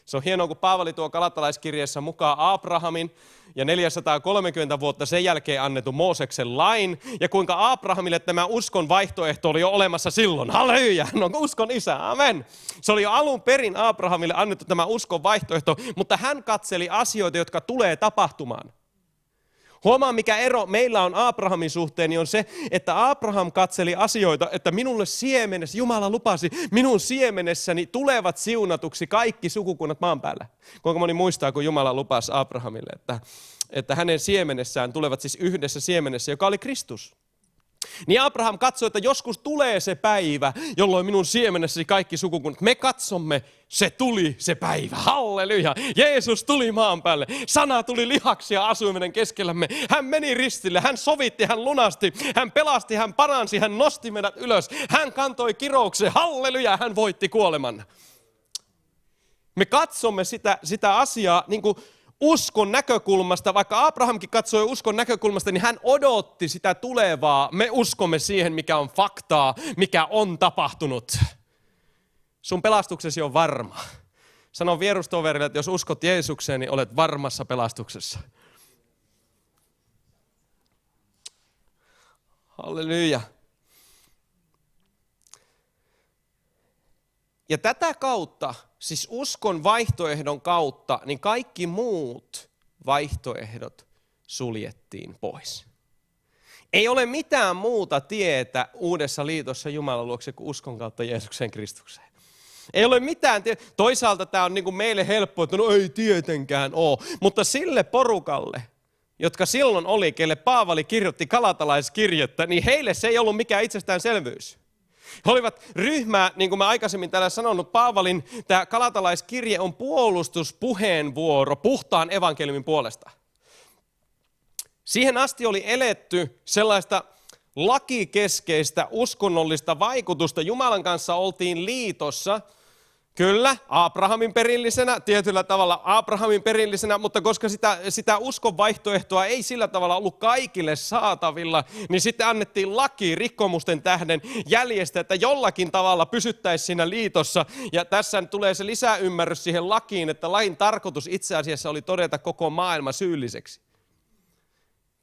Se on hienoa, kun Paavali tuo galatalaiskirjeessä mukaan Abrahamin ja 430 vuotta sen jälkeen annetun Mooseksen lain, ja kuinka Abrahamille tämä uskon vaihtoehto oli jo olemassa silloin. Halleluja! No uskon isä, amen! Se oli jo alun perin Abrahamille annettu tämä uskon vaihtoehto, mutta hän katseli asioita, jotka tulee tapahtumaan. Huomaa, mikä ero meillä on Abrahamin suhteen, niin on se, että Abraham katseli asioita, että minulle siemenessä, Jumala lupasi, minun siemenessäni tulevat siunatuksi kaikki sukukunnat maan päällä. Kuinka moni muistaa, kun Jumala lupasi Abrahamille, että hänen siemenessään tulevat siis yhdessä siemenessä, joka oli Kristus. Niin Abraham katsoi, että joskus tulee se päivä, jolloin minun siemenessäsi kaikki sukukunnat. Me katsomme, se tuli se päivä. Halleluja! Jeesus tuli maan päälle. Sana tuli lihaksi ja asui meidän keskellämme. Hän meni ristille, hän sovitti, hän lunasti, hän pelasti, hän paransi, hän nosti meidät ylös. Hän kantoi kirouksen. Halleluja! Hän voitti kuoleman. Me katsomme sitä asiaa niin kuin uskon näkökulmasta, vaikka Abrahamkin katsoi uskon näkökulmasta, niin hän odotti sitä tulevaa. Me uskomme siihen, mikä on faktaa, mikä on tapahtunut. Sun pelastuksesi on varma. Sano vierustoverille, että jos uskot Jeesukseen, niin olet varmassa pelastuksessa. Halleluja. Ja tätä kautta, siis uskon vaihtoehdon kautta, niin kaikki muut vaihtoehdot suljettiin pois. Ei ole mitään muuta tietä uudessa liitossa Jumalan luokse kuin uskon kautta Jeesuksen Kristukseen. Ei ole mitään toisaalta tämä on niin kuin meille helppo, että no ei tietenkään ole, mutta sille porukalle, jotka silloin oli, kelle Paavali kirjoitti galatalaiskirjettä, niin heille se ei ollut mikään itsestäänselvyys. He olivat ryhmää, niin kuin mä aikaisemmin täällä sanonut, Paavalin tämä galatalaiskirje on puolustuspuheenvuoro puhtaan evankeliumin puolesta. Siihen asti oli eletty sellaista lakikeskeistä uskonnollista vaikutusta. Jumalan kanssa oltiin liitossa, kyllä, Abrahamin perillisenä, tietyllä tavalla Abrahamin perillisenä, mutta koska sitä uskon vaihtoehtoa ei sillä tavalla ollut kaikille saatavilla, niin sitten annettiin laki rikkomusten tähden jäljestä, että jollakin tavalla pysyttäisiin siinä liitossa. Ja tässä tulee se lisäymmärrys siihen lakiin, että lain tarkoitus itse asiassa oli todeta koko maailma syylliseksi.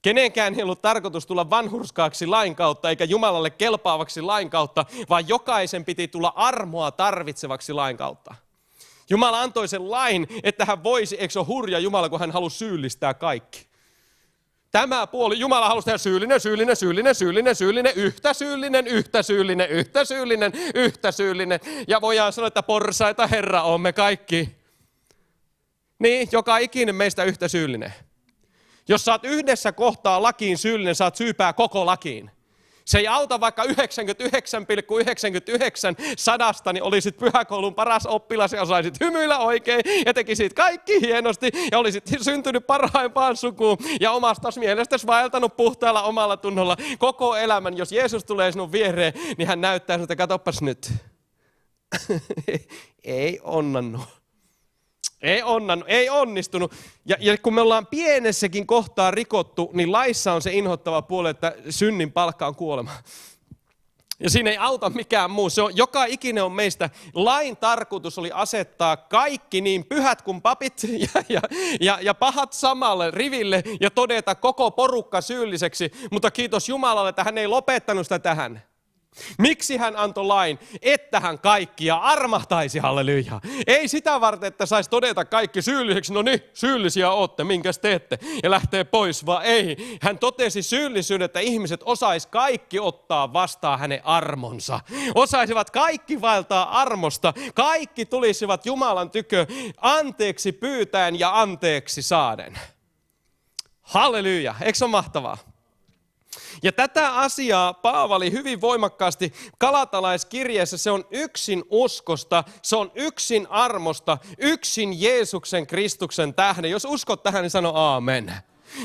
Kenenkään ei ollut tarkoitus tulla vanhurskaaksi lain kautta, eikä Jumalalle kelpaavaksi lain kautta, vaan jokaisen piti tulla armoa tarvitsevaksi lain kautta. Jumala antoi sen lain, että hän voisi, eikö se ole hurja Jumala, kun hän halusi syyllistää kaikki. Tämä puoli, Jumala halusi tehdä syyllinen. Ja voidaan sanoa, että porsaita Herra on me kaikki. Niin, joka ikinen meistä yhtä syyllinen. Jos sä oot yhdessä kohtaa lakiin syyllinen, sä oot syypää koko lakiin. Se ei auta vaikka 99,99 niin olisit pyhäkoulun paras oppilas ja osaisit hymyillä oikein ja tekisit kaikki hienosti ja olisit syntynyt parhaimpaan sukuun ja omasta mielestäsi vaeltanut puhtaalla omalla tunnolla koko elämän. Jos Jeesus tulee sinun viereen, niin hän näyttää sinulta, katoppas nyt. Ei onnannut. Ei onnistunut. Ja kun me ollaan pienessäkin kohtaa rikottu, niin laissa on se inhottava puoli, että synnin palkka on kuolema. Ja siinä ei auta mikään muu. Se on, joka ikinen on meistä. Lain tarkoitus oli asettaa kaikki niin pyhät kuin papit ja pahat samalle riville ja todeta koko porukka syylliseksi. Mutta kiitos Jumalalle, että hän ei lopettanut sitä tähän. Miksi hän antoi lain? Että hän kaikkia armahtaisi, halleluja. Ei sitä varten, että saisi todeta kaikki syylliseksi, no niin, syyllisiä ootte, minkäs teette, ja lähtee pois, vaan ei. Hän totesi syyllisyyden, että ihmiset osais kaikki ottaa vastaan hänen armonsa. Osaisivat kaikki vaeltaa armosta, kaikki tulisivat Jumalan tykö anteeksi pyytäen ja anteeksi saaden. Halleluja, eikö se ole mahtavaa? Ja tätä asiaa Paavali hyvin voimakkaasti galatalaiskirjeessä, se on yksin uskosta, se on yksin armosta, yksin Jeesuksen Kristuksen tähden. Jos uskot tähän, niin sano aamen.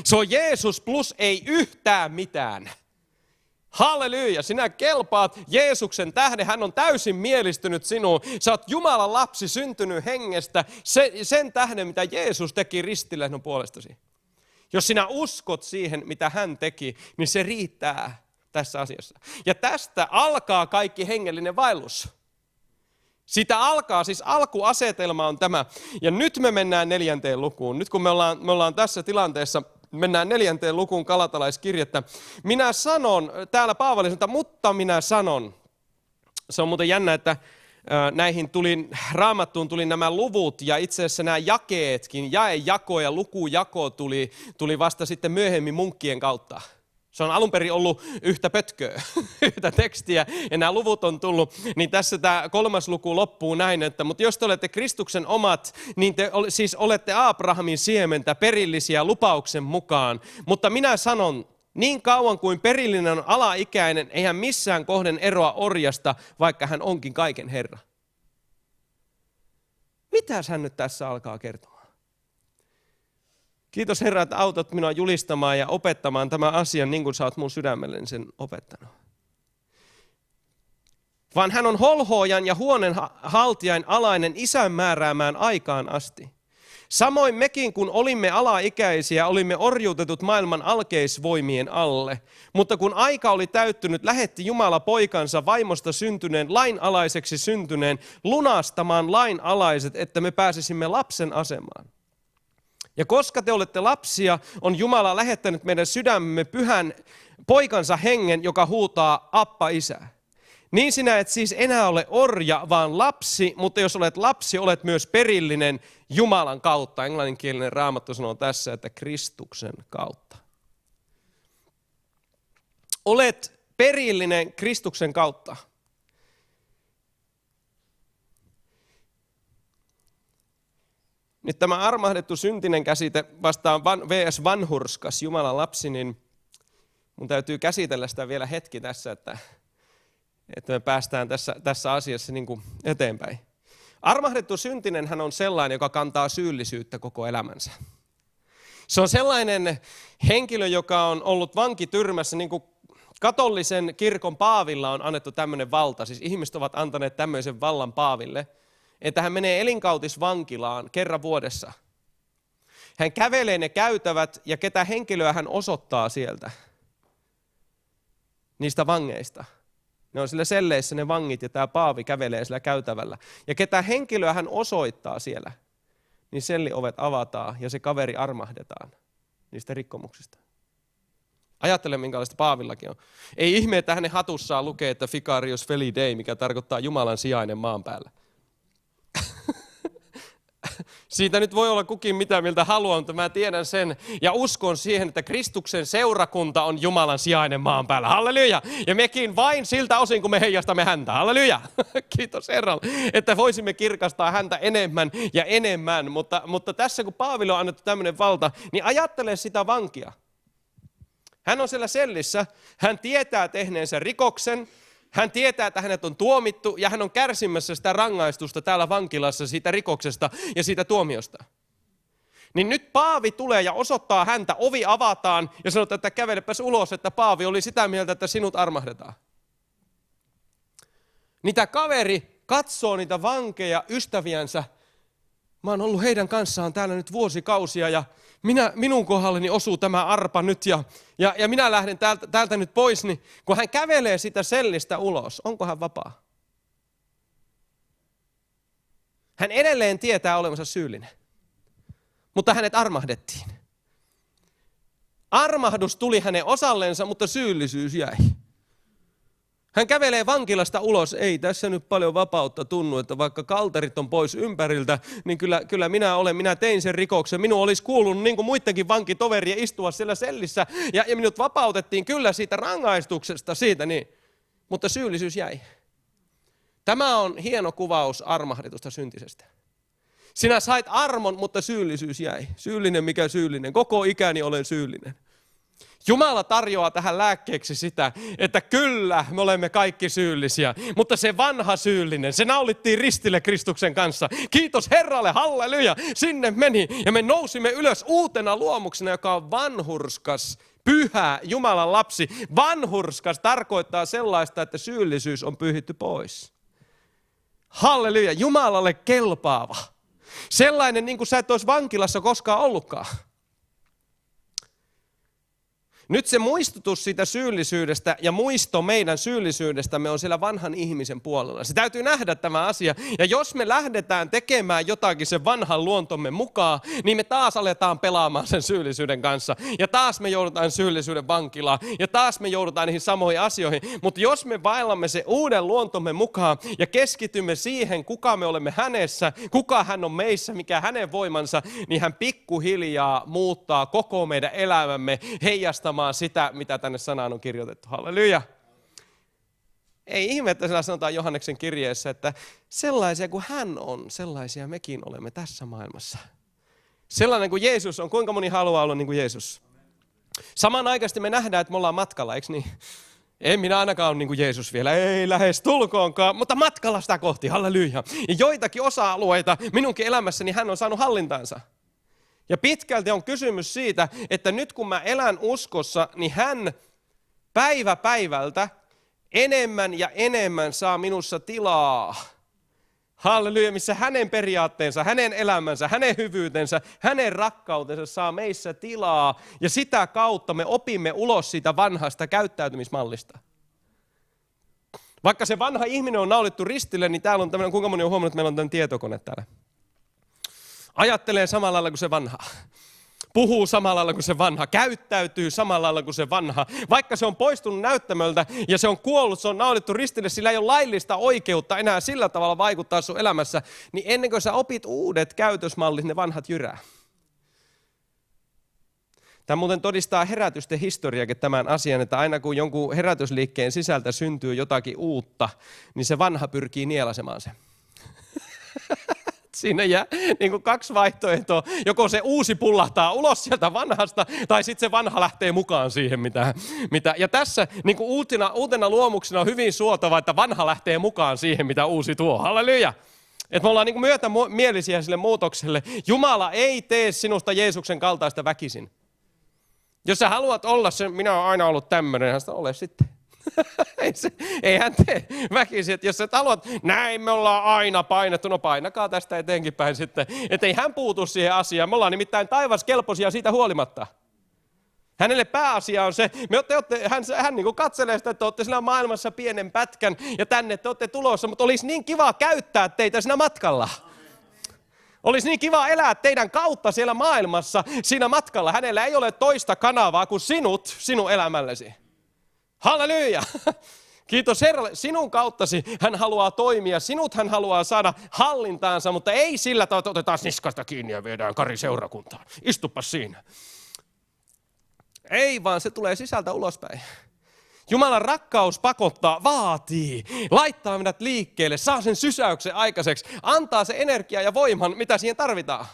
Se on Jeesus plus ei yhtään mitään. Halleluja, sinä kelpaat Jeesuksen tähden, hän on täysin mielistynyt sinuun. Sä oot Jumalan lapsi, syntynyt hengestä, sen tähden, mitä Jeesus teki ristillä sinun puolestasi. Jos sinä uskot siihen, mitä hän teki, niin se riittää tässä asiassa. Ja tästä alkaa kaikki hengellinen vaellus. Siitä alkaa, siis alkuasetelma on tämä. Ja nyt me mennään 4. lukuun. Nyt kun me ollaan tässä tilanteessa, mennään 4. lukuun Galatalaiskirjettä. Minä sanon, täällä Paavali sanoo, mutta minä sanon. Se on muuten jännä, että näihin Raamattuun tuli nämä luvut ja itse asiassa nämä jakeetkin, jaejako ja lukujako tuli vasta sitten myöhemmin munkkien kautta. Se on alun perin ollut yhtä pötköä, yhtä tekstiä, ja nämä luvut on tullut. Niin tässä tämä 3. luku loppuu näin, että mutta jos te olette Kristuksen omat, niin te siis olette Abrahamin siementä, perillisiä lupauksen mukaan. Mutta minä sanon, niin kauan kuin perillinen on alaikäinen, ei hän missään kohden eroa orjasta, vaikka hän onkin kaiken Herra. Mitäs hän nyt tässä alkaa kertomaan? Kiitos Herra, että autat minua julistamaan ja opettamaan tämän asian niin kuin sä oot mun sydämelleni sen opettanut. Vaan hän on holhoojan ja huoneen haltijain alainen isän määräämään aikaan asti. Samoin mekin, kun olimme alaikäisiä, olimme orjuutetut maailman alkeisvoimien alle. Mutta kun aika oli täyttynyt, lähetti Jumala poikansa vaimosta syntyneen, lainalaiseksi syntyneen, lunastamaan lainalaiset, että me pääsisimme lapsen asemaan. Ja koska te olette lapsia, on Jumala lähettänyt meidän sydämemme pyhän poikansa hengen, joka huutaa Appa, Isä. Niin sinä et siis enää ole orja, vaan lapsi, mutta jos olet lapsi, olet myös perillinen Jumalan kautta. Englanninkielinen Raamattu sanoo tässä, että Kristuksen kautta. Olet perillinen Kristuksen kautta. Nyt tämä armahdettu syntinen käsite vastaan vs. vanhurskas Jumalan lapsi, niin mun täytyy käsitellä sitä vielä hetki tässä, että me päästään tässä asiassa niin kuin eteenpäin. Armahdettu syntinen hän on sellainen, joka kantaa syyllisyyttä koko elämänsä. Se on sellainen henkilö, joka on ollut vankityrmässä, niin kuin katolisen kirkon paavilla on annettu tämmöinen valta. Siis ihmiset ovat antaneet tämmöisen vallan paaville, että hän menee elinkautisvankilaan kerran vuodessa. Hän kävelee ne käytävät ja ketä henkilöä hän osoittaa sieltä, niistä vangeista. Ne on sillä selleissä ne vangit ja tämä paavi kävelee sillä käytävällä. Ja ketä henkilöä hän osoittaa siellä, niin selliovet avataan ja se kaveri armahdetaan niistä rikkomuksista. Ajattele, minkälaista paavillakin on. Ei ihme, että hänen hatussaan lukee, että Vicarius Feli Dei, mikä tarkoittaa Jumalan sijainen maan päällä. Siitä nyt voi olla kukin mitä miltä haluaa, mutta mä tiedän sen ja uskon siihen, että Kristuksen seurakunta on Jumalan sijainen maan päällä. Halleluja! Ja mekin vain siltä osin, kun me heijastamme häntä. Halleluja! Kiitos Herralle, että voisimme kirkastaa häntä enemmän ja enemmän. Mutta tässä kun Paaville on annettu tämmöinen valta, niin ajattele sitä vankia. Hän on siellä sellissä, hän tietää tehneensä rikoksen, hän tietää, että hänet on tuomittu ja hän on kärsimässä sitä rangaistusta täällä vankilassa siitä rikoksesta ja siitä tuomiosta. Niin nyt Paavi tulee ja osoittaa häntä, ovi avataan ja sanotaan, että kävelepäs ulos, että Paavi oli sitä mieltä, että sinut armahdetaan. Niitä kaveri katsoo niitä vankeja, ystäviänsä. Mä oon ollut heidän kanssaan täällä nyt vuosikausia ja minun kohdalleni osuu tämä arpa nyt ja minä lähden täältä nyt pois, niin kun hän kävelee sitä sellistä ulos, onko hän vapaa? Hän edelleen tietää olevansa syyllinen, mutta hänet armahdettiin. Armahdus tuli hänen osallensa, mutta syyllisyys jäi. Hän kävelee vankilasta ulos, ei tässä nyt paljon vapautta tunnu, että vaikka kalterit on pois ympäriltä, niin kyllä minä tein sen rikoksen. Minun olisi kuulunut niin kuin muidenkin vankitoverien istua siellä sellissä ja minut vapautettiin kyllä siitä rangaistuksesta, siitä niin, mutta syyllisyys jäi. Tämä on hieno kuvaus armahdetusta syntisestä. Sinä sait armon, mutta syyllisyys jäi. Syyllinen mikä syyllinen, koko ikäni olen syyllinen. Jumala tarjoaa tähän lääkkeeksi sitä, että kyllä me olemme kaikki syyllisiä, mutta se vanha syyllinen, se naulittiin ristille Kristuksen kanssa. Kiitos Herralle, halleluja, sinne meni ja me nousimme ylös uutena luomuksena, joka on vanhurskas, pyhä Jumalan lapsi. Vanhurskas tarkoittaa sellaista, että syyllisyys on pyyhitty pois. Halleluja, Jumalalle kelpaava. Sellainen niin kuin sä et olisi vankilassa koskaan ollutkaan. Nyt se muistutus siitä syyllisyydestä ja muisto meidän syyllisyydestämme on siellä vanhan ihmisen puolella. Se täytyy nähdä tämä asia. Ja jos me lähdetään tekemään jotakin sen vanhan luontomme mukaan, niin me taas aletaan pelaamaan sen syyllisyyden kanssa. Ja taas me joudutaan syyllisyyden vankilaan. Ja taas me joudutaan niihin samoihin asioihin. Mutta jos me vaellamme sen uuden luontomme mukaan ja keskitymme siihen, kuka me olemme hänessä, kuka hän on meissä, mikä hänen voimansa, niin hän pikkuhiljaa muuttaa koko meidän elämämme heijastamaan sitä, mitä tänne sanaan on kirjoitettu. Halleluja. Ei ihme, että siellä sanotaan Johanneksen kirjeessä, että sellaisia kuin hän on, sellaisia mekin olemme tässä maailmassa. Sellainen kuin Jeesus on, kuinka moni haluaa olla niin kuin Jeesus? Samanaikaisesti me nähdään, että me ollaan matkalla, eikö niin? En minä ainakaan ole niin kuin Jeesus vielä, ei lähes tulkoonkaan, mutta matkalla sitä kohti, halleluja. Ja joitakin osa-alueita minunkin elämässäni hän on saanut hallintaansa. Ja pitkälti on kysymys siitä, että nyt kun mä elän uskossa, niin hän päivä päivältä enemmän ja enemmän saa minussa tilaa. Halleluja, missä hänen periaatteensa, hänen elämänsä, hänen hyvyytensä, hänen rakkautensa saa meissä tilaa. Ja sitä kautta me opimme ulos siitä vanhasta käyttäytymismallista. Vaikka se vanha ihminen on naulittu ristille, niin täällä on tämmöinen, kuinka moni on huomannut, että meillä on tämmöinen tietokone täällä. Ajattelee samalla lailla kuin se vanha. Puhuu samalla lailla kuin se vanha. Käyttäytyy samalla lailla kuin se vanha. Vaikka se on poistunut näyttämöltä ja se on kuollut, se on naulittu ristille, sillä ei ole laillista oikeutta enää sillä tavalla vaikuttaa sun elämässä, niin ennen kuin sä opit uudet käytösmallit, ne vanhat jyrää. Tämä muuten todistaa herätysten historiakin tämän asian, että aina kun jonkun herätysliikkeen sisältä syntyy jotakin uutta, niin se vanha pyrkii nielasemaan sen. Siinä jää niin kuin kaksi vaihtoehtoa. Joko se uusi pullahtaa ulos sieltä vanhasta, tai sitten se vanha lähtee mukaan siihen, mitä. Ja tässä niin kuin uutena luomuksena on hyvin suotava, että vanha lähtee mukaan siihen, mitä uusi tuo. Halleluja! Että me ollaan niin kuin myötämielisiä sille muutokselle. Jumala ei tee sinusta Jeesuksen kaltaista väkisin. Jos sä haluat olla sen, minä olen aina ollut tämmöinen, hän sitä ole sitten. Ei hän tee väkisin, että jos et haluat, näin me ollaan aina painettu, no painakaa tästä eteenkin päin sitten. Että ei hän puutu siihen asiaan, me ollaan nimittäin taivaskelpoisia siitä huolimatta. Hänelle pääasia on se, hän niin kuin katselee sitä, että olette siinä maailmassa pienen pätkän ja tänne te olette tulossa, mutta olisi niin kiva käyttää teitä siinä matkalla. Olisi niin kiva elää teidän kautta siellä maailmassa siinä matkalla. Hänellä ei ole toista kanavaa kuin sinun elämällesi. Halleluja! Kiitos Herralle. Sinun kauttasi hän haluaa toimia. Sinut hän haluaa saada hallintaansa, mutta ei sillä tavalla, että otetaan niskasta kiinni ja viedään Kari seurakuntaan. Istupas siinä. Ei vaan se tulee sisältä ulospäin. Jumalan rakkaus pakottaa, vaatii, laittaa meidät liikkeelle, saa sen sysäyksen aikaiseksi, antaa se energiaa ja voiman, mitä siihen tarvitaan.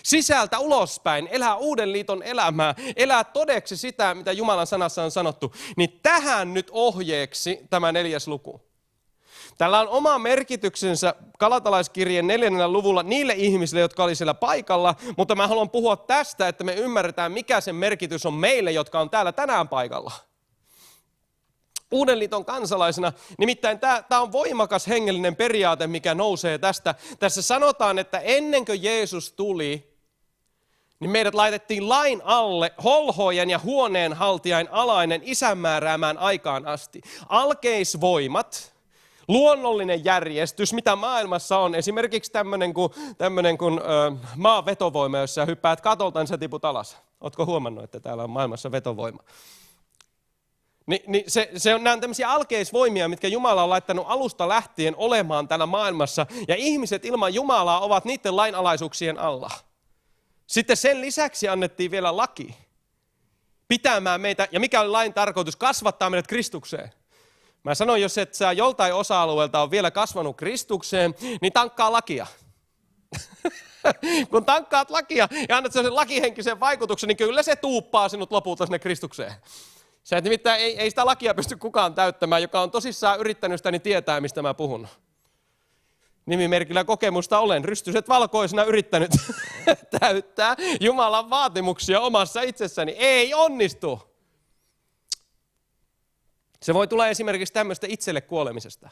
Sisältä ulospäin, elää uuden liiton elämää, elää todeksi sitä, mitä Jumalan sanassa on sanottu. Niin tähän nyt ohjeeksi tämä 4. luku. Tällä on oma merkityksensä Galatalaiskirjeen 4. luvulla niille ihmisille, jotka oli siellä paikalla, mutta mä haluan puhua tästä, että me ymmärretään, mikä sen merkitys on meille, jotka on täällä tänään paikalla. Uuden liiton kansalaisena, nimittäin tämä on voimakas hengellinen periaate, mikä nousee tästä. Tässä sanotaan, että ennen kuin Jeesus tuli, niin meidät laitettiin lain alle holhoojan ja huoneenhaltijain alainen isän määräämään aikaan asti. Alkeisvoimat, luonnollinen järjestys, mitä maailmassa on, esimerkiksi tämmöinen kuin maan vetovoima, jos sä hyppäät katolta, niin sä tiput alas. Ootko huomannut, että täällä on maailmassa vetovoima? Nämä on tämmöisiä alkeisvoimia, mitkä Jumala on laittanut alusta lähtien olemaan täällä maailmassa. Ja ihmiset ilman Jumalaa ovat niiden lainalaisuuksien alla. Sitten sen lisäksi annettiin vielä laki pitämään meitä, ja mikä oli lain tarkoitus, kasvattaa meidät Kristukseen. Mä sanoin, jos et sä joltain osa-alueelta on vielä kasvanut Kristukseen, niin tankkaa lakia. Kun tankkaat lakia ja annat sen lakihenkisen vaikutuksen, niin kyllä se tuuppaa sinut lopulta sinne Kristukseen. Sä et nimittäin ei sitä lakia pysty kukaan täyttämään, joka on tosissaan yrittänyt sitä, niin tietää, mistä mä puhun. Nimimerkillä kokemusta olen rystyset valkoisena yrittänyt täyttää Jumalan vaatimuksia omassa itsessäni. Ei onnistu. Se voi tulla esimerkiksi tämmöistä itselle kuolemisesta.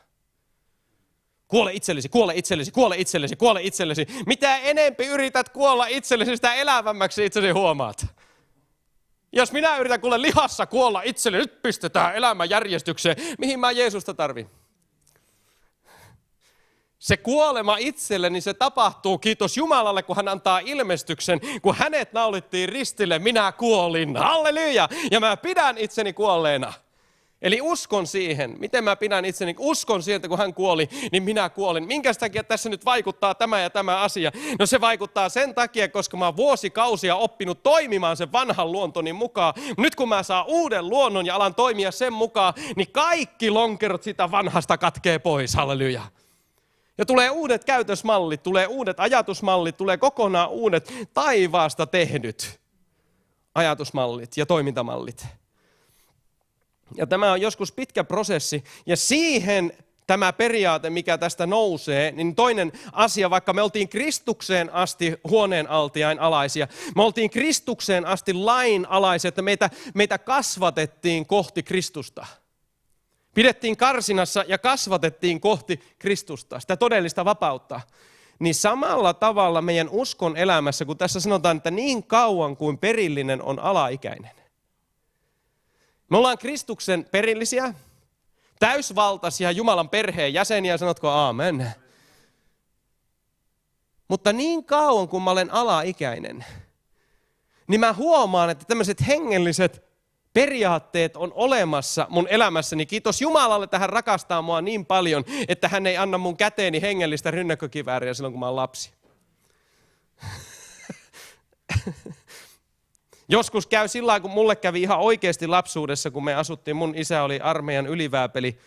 Kuole itsellesi, kuole itsellesi, kuole itsellesi, kuole itsellesi. Mitä enempi yrität kuolla itsellesi, sitä elävämmäksi itsesi huomaat. Jos minä yritän kuule lihassa kuolla itselleni, nyt pistetään elämä järjestykseen. Mihin mä Jeesusta tarvin? Se kuolema itselleni, se tapahtuu, kiitos Jumalalle, kun hän antaa ilmestyksen. Kun hänet naulittiin ristille, minä kuolin. Halleluja! Ja mä pidän itseni kuolleena. Eli uskon siihen. Miten mä pidän itseni? Uskon siihen, että kun hän kuoli, niin minä kuolin. Minkä takia tässä nyt vaikuttaa tämä ja tämä asia? No se vaikuttaa sen takia, koska mä oon vuosikausia oppinut toimimaan sen vanhan luontoni mukaan. Nyt kun mä saan uuden luonnon ja alan toimia sen mukaan, niin kaikki lonkerot sitä vanhasta katkee pois. Halleluja. Ja tulee uudet käytösmallit, tulee uudet ajatusmallit, tulee kokonaan uudet taivaasta tehdyt ajatusmallit ja toimintamallit. Ja tämä on joskus pitkä prosessi, ja siihen tämä periaate, mikä tästä nousee, niin toinen asia, vaikka me oltiin Kristukseen asti huoneenaltiain alaisia, me oltiin Kristukseen asti lain alaisia, että meitä kasvatettiin kohti Kristusta. Pidettiin karsinassa ja kasvatettiin kohti Kristusta, sitä todellista vapautta. Niin samalla tavalla meidän uskon elämässä, kun tässä sanotaan, että niin kauan kuin perillinen on alaikäinen. Me ollaan Kristuksen perillisiä, täysvaltaisia Jumalan perheen jäseniä, sanotko aamen? Mutta niin kauan kuin mä olen alaikäinen, niin mä huomaan, että tämmöiset hengelliset periaatteet on olemassa mun elämässäni. Kiitos Jumalalle, että hän rakastaa mua niin paljon, että hän ei anna mun käteeni hengellistä rynnäkkökivääriä silloin, kun mä oon lapsi. Joskus käy sillä lailla, kun mulle kävi ihan oikeasti lapsuudessa, kun me asuttiin, mun isä oli armeijan ylivääpeli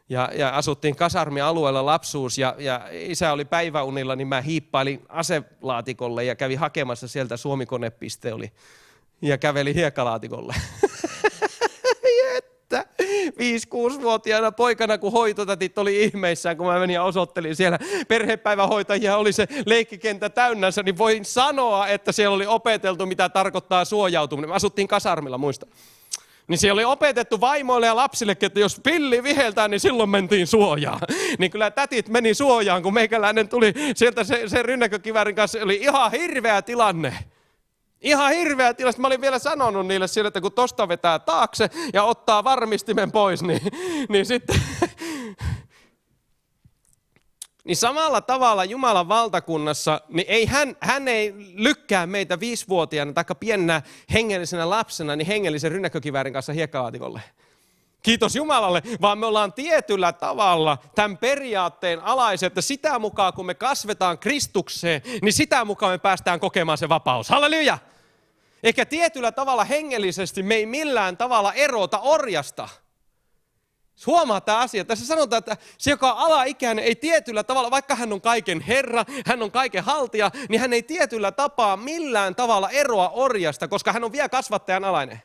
ja asuttiin kasarmialueella lapsuus ja isä oli päiväunilla, niin mä hiippailin aselaatikolle ja kävin hakemassa sieltä Suomi-konepiste oli ja kävelin hiekkalaatikolle. Että 5-6-vuotiaana poikana, kun hoitotätit oli ihmeissään, kun mä menin ja osoittelin siellä perhepäivähoitajia, oli se leikkikenttä täynnänsä, niin voin sanoa, että siellä oli opeteltu, mitä tarkoittaa suojautuminen. Me asuttiin kasarmilla, muista. Niin siellä oli opetettu vaimoille ja lapsillekin, että jos pilli viheltää, niin silloin mentiin suojaan. Niin kyllä tätit meni suojaan, kun meikäläinen tuli sieltä sen rynnäkkökiväärin kanssa. Oli ihan hirveä tilanne. Ihan hirveä tilanne. Mä olin vielä sanonut niille sille, että kun tosta vetää taakse ja ottaa varmistimen pois, niin sitten... Niin samalla tavalla Jumalan valtakunnassa, niin ei hän ei lykkää meitä 5-vuotiaana tai pienenä hengellisenä lapsena niin hengellisen rynnäkkökiväärin kanssa hiekkalaatikolle. Kiitos Jumalalle, vaan me ollaan tietyllä tavalla tämän periaatteen alaisia, että sitä mukaan kun me kasvetaan Kristukseen, niin sitä mukaan me päästään kokemaan se vapaus. Halleluja! Eikä tietyllä tavalla hengellisesti me ei millään tavalla erota orjasta. Huomaa tämä asia. Tässä sanotaan, että se, joka on alaikäinen, ei tietyllä tavalla, vaikka hän on kaiken herra, hän on kaiken haltija, niin hän ei tietyllä tapaa millään tavalla eroa orjasta, koska hän on vielä kasvattajan alainen.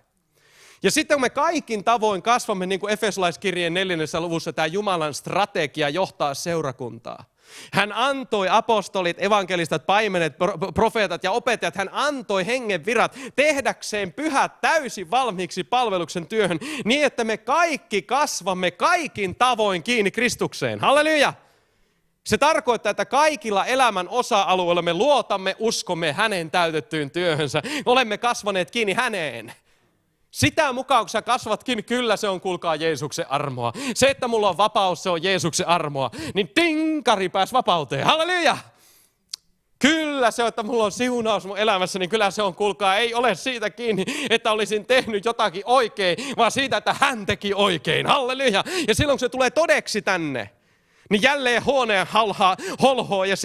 Ja sitten kun me kaikin tavoin kasvamme, niin kuin Efesolaiskirjeen 4. luvussa, tämä Jumalan strategia johtaa seurakuntaa. Hän antoi apostolit, evankelistat, paimenet, profeetat ja opettajat, hän antoi hengen virat tehdäkseen pyhät täysin valmiiksi palveluksen työhön, niin että me kaikki kasvamme kaikin tavoin kiinni Kristukseen. Halleluja! Se tarkoittaa, että kaikilla elämän osa-alueilla me luotamme, uskomme hänen täytettyyn työhönsä. Olemme kasvaneet kiinni häneen. Sitä mukaan, kun sä kasvatkin, kyllä se on, kuulkaa, Jeesuksen armoa. Se, että mulla on vapaus, se on Jeesuksen armoa. Niin tinkari pääsi vapauteen. Halleluja! Kyllä se on, että mulla on siunaus mun elämässä, niin kyllä se on, kuulkaa, ei ole siitä kiinni, että olisin tehnyt jotakin oikein, vaan siitä, että hän teki oikein. Halleluja! Ja silloin, kun se tulee todeksi tänne, niin jälleen huoneen holhoo ja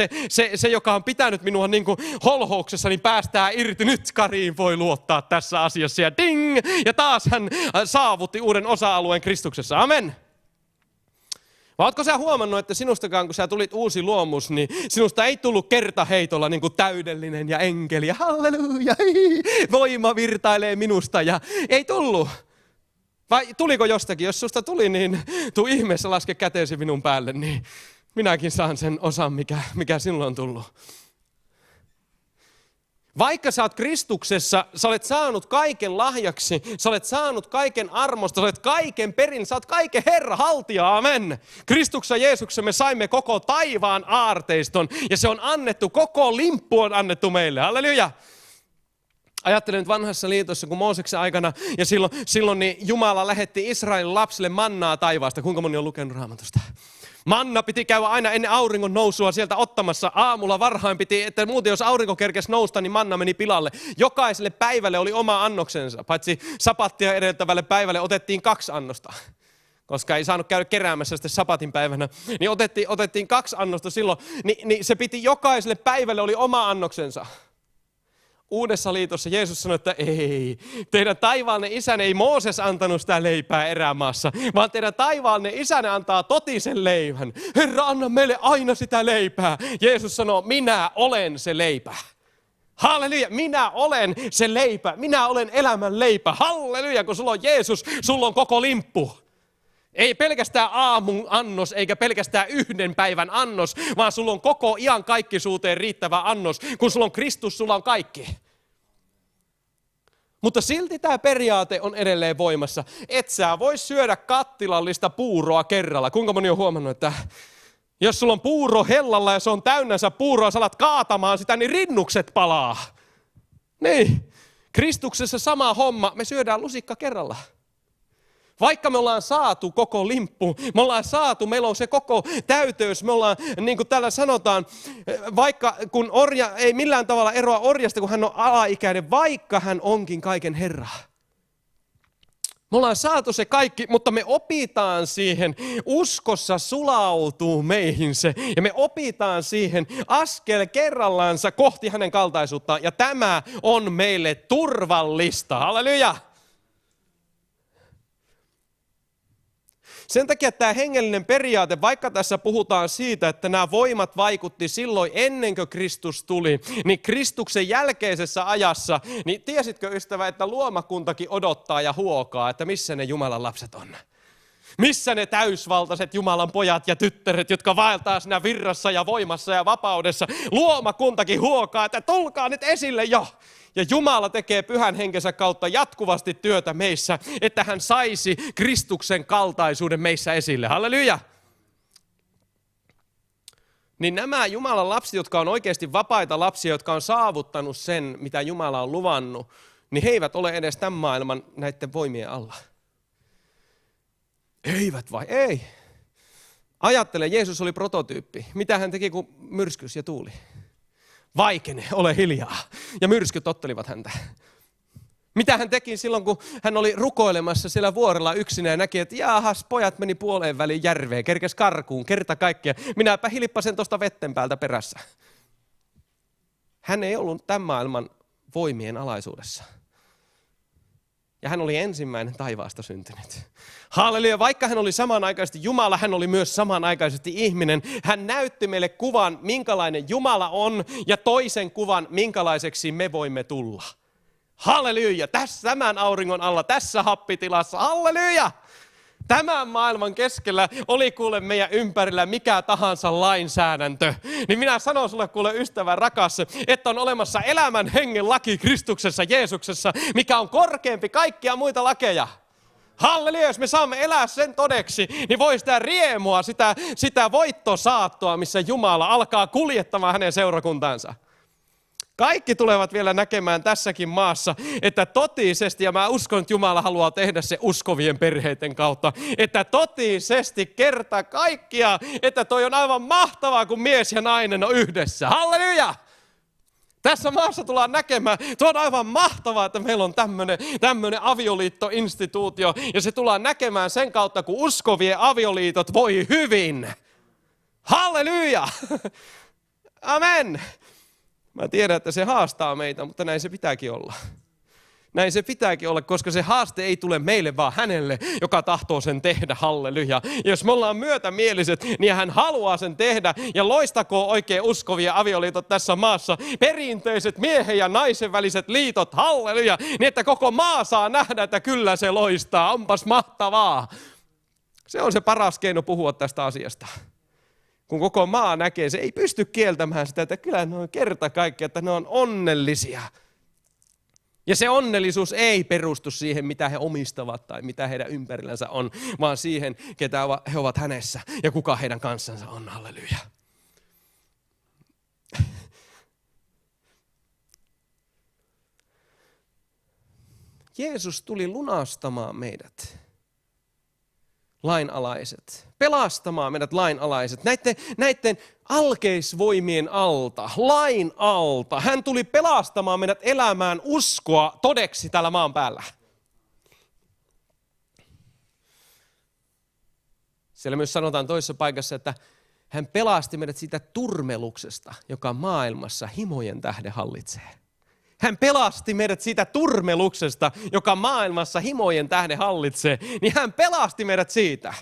se, joka on pitänyt minua niin kuin holhouksessa, niin päästään irti. Nyt Kariin voi luottaa tässä asiassa ja ding! Ja taas hän saavutti uuden osa-alueen Kristuksessa. Amen. Vai ootko sä huomannut, että sinustakaan, kun sä tulit uusi luomus, niin sinusta ei tullut kertaheitolla niin kuin täydellinen ja enkeli ja halleluja, voima virtailee minusta ja ei tullut. Vai tuliko jostakin? Jos susta tuli, niin tuu ihmeessä laske käteesi minun päälle, niin minäkin saan sen osan, mikä sinulle on tullut. Vaikka sä oot Kristuksessa, sä olet saanut kaiken lahjaksi, sä olet saanut kaiken armosta, sä olet kaiken perin, sä oot kaiken Herra, haltija, amen. Kristuksessa Jeesuksessa me saimme koko taivaan aarteiston ja se on annettu, koko limppu on annettu meille, halleluja. Ajattelen nyt vanhassa liitossa, kun Mooseksen aikana ja silloin niin Jumala lähetti Israelin lapsille mannaa taivaasta. Kuinka moni on lukenut Raamatusta? Manna piti käydä aina ennen auringon nousua sieltä ottamassa. Aamulla varhain piti, että muuten jos aurinko kerkesi nousta, niin manna meni pilalle. Jokaiselle päivälle oli oma annoksensa. Paitsi sapattia edeltävälle päivälle otettiin 2 annosta. Koska ei saanut käydä keräämässä sitten sapatin päivänä. Niin otettiin 2 annosta silloin. Niin se piti jokaiselle päivälle oli oma annoksensa. Uudessa liitossa Jeesus sanoi, että ei, teidän taivaallinen isänne ei Mooses antanut sitä leipää erämaassa, vaan teidän taivaallinen isänne antaa totisen leivän. Herra, anna meille aina sitä leipää. Jeesus sanoo, minä olen se leipä. Halleluja, minä olen se leipä, minä olen elämän leipä. Halleluja, kun sulla on Jeesus, sulla on koko limppu. Ei pelkästään aamun annos, eikä pelkästään 1 päivän annos, vaan sulla on koko iankaikkisuuteen riittävä annos. Kun sulla on Kristus, sulla on kaikki. Mutta silti tämä periaate on edelleen voimassa. Et sä voi syödä kattilallista puuroa kerralla. Kuinka moni on huomannut, että jos sulla on puuro hellalla ja se on täynnänsä puuroa, sä alat kaatamaan sitä, niin rinnukset palaa. Niin, Kristuksessa sama homma, me syödään lusikka kerralla. Vaikka me ollaan saatu koko limppu, me ollaan saatu, meillä on se koko täyteys, me ollaan, niin kuin täällä sanotaan, vaikka kun orja ei millään tavalla eroa orjasta, kun hän on alaikäinen, vaikka hän onkin kaiken Herra. Me ollaan saatu se kaikki, mutta me opitaan siihen, uskossa sulautuu meihin se, ja me opitaan siihen askel kerrallaansa kohti hänen kaltaisuuttaan, ja tämä on meille turvallista. Halleluja! Sen takia tämä hengellinen periaate, vaikka tässä puhutaan siitä, että nämä voimat vaikutti silloin ennen kuin Kristus tuli, niin Kristuksen jälkeisessä ajassa, niin tiesitkö ystävä, että luomakuntakin odottaa ja huokaa, että missä ne Jumalan lapset on? Missä ne täysvaltaiset Jumalan pojat ja tyttäret, jotka vaeltaa siinä virrassa ja voimassa ja vapaudessa? Luomakuntakin huokaa, että tulkaa nyt esille jo. Ja Jumala tekee pyhän henkensä kautta jatkuvasti työtä meissä, että hän saisi Kristuksen kaltaisuuden meissä esille. Halleluja! Niin nämä Jumalan lapset, jotka on oikeasti vapaita lapsia, jotka on saavuttanut sen, mitä Jumala on luvannut, niin he eivät ole edes tämän maailman näiden voimien alla. Eivät vai? Ei. Ajattele, Jeesus oli prototyyppi. Mitä hän teki, kun myrskys ja tuuli? Vaikene, ole hiljaa. Ja myrskyt tottelivat häntä. Mitä hän teki silloin, kun hän oli rukoilemassa siellä vuorella yksinään ja näki, että jaahas, pojat meni puoleen väliin järveen, kerkes karkuun, kerta kaikkiaan. Minäpä hilippasen tuosta vetten päältä perässä. Hän ei ollut tämän maailman voimien alaisuudessa. Ja hän oli ensimmäinen taivaasta syntynyt. Halleluja, vaikka hän oli samanaikaisesti Jumala, hän oli myös samanaikaisesti ihminen. Hän näytti meille kuvan, minkälainen Jumala on, ja toisen kuvan, minkälaiseksi me voimme tulla. Halleluja, tässä tämän auringon alla, tässä happitilassa, halleluja! Tämän maailman keskellä oli kuule meidän ympärillä mikä tahansa lainsäädäntö. Niin minä sanon sulle kuule ystävä rakas, että on olemassa elämän hengen laki Kristuksessa, Jeesuksessa, mikä on korkeampi kaikkia muita lakeja. Halleluja, jos me saamme elää sen todeksi, niin voi sitä riemua, sitä voittosaattoa, missä Jumala alkaa kuljettamaan hänen seurakuntansa. Kaikki tulevat vielä näkemään tässäkin maassa, että totisesti, ja mä uskon, että Jumala haluaa tehdä se uskovien perheiden kautta, että totisesti kerta kaikkia, että toi on aivan mahtavaa, kun mies ja nainen on yhdessä. Halleluja! Tässä maassa tullaan näkemään, tuo on aivan mahtavaa, että meillä on tämmöinen avioliittoinstituutio, ja se tullaan näkemään sen kautta, kun uskovien avioliitot voi hyvin. Halleluja! Amen! Mä tiedän, että se haastaa meitä, mutta näin se pitääkin olla. Näin se pitääkin olla, koska se haaste ei tule meille, vaan hänelle, joka tahtoo sen tehdä. Halleluja. Ja jos me ollaan myötämieliset, niin hän haluaa sen tehdä. Ja loistakoon oikein uskovia avioliitot tässä maassa. Perinteiset miehen ja naisen väliset liitot. Halleluja. Niin että koko maa saa nähdä, että kyllä se loistaa. Onpas mahtavaa. Se on se paras keino puhua tästä asiasta. Kun koko maa näkee, se ei pysty kieltämään sitä, että kyllä ne on kerta kaikkiaan, että ne on onnellisia. Ja se onnellisuus ei perustu siihen, mitä he omistavat tai mitä heidän ympärillänsä on, vaan siihen, ketä he ovat hänessä ja kuka heidän kanssansa on. Halleluja. Jeesus tuli lunastamaan meidät, lainalaiset, pelastamaan meidät lainalaiset, näiden alkeisvoimien alta, lain alta. Hän tuli pelastamaan meidät elämään uskoa todeksi täällä maan päällä. Siellä myös sanotaan toisessa paikassa, että hän pelasti meidät siitä turmeluksesta, joka maailmassa himojen tähden hallitsee. Hän pelasti meidät siitä turmeluksesta, joka maailmassa himojen tähden hallitsee. Niin hän pelasti meidät siitä.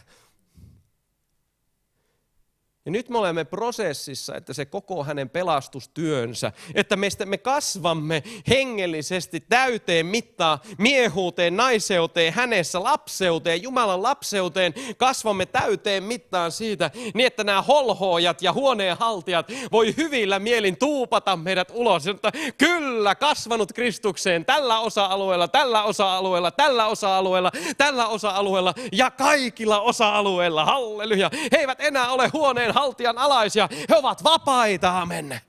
Ja nyt me olemme prosessissa, että se koko hänen pelastustyönsä, että me kasvamme hengellisesti täyteen mittaan, miehuuteen, naiseuteen, hänessä lapseuteen, Jumalan lapseuteen, kasvamme täyteen mittaan siitä, niin että nämä holhoojat ja huoneenhaltijat voi hyvillä mielin tuupata meidät ulos. Että kyllä, kasvanut Kristukseen tällä osa-alueella, tällä osa-alueella, tällä osa-alueella, tällä osa-alueella ja kaikilla osa-alueilla. Halleluja. He eivät enää ole huoneenhaltijat alaisia, he ovat vapaita, amen.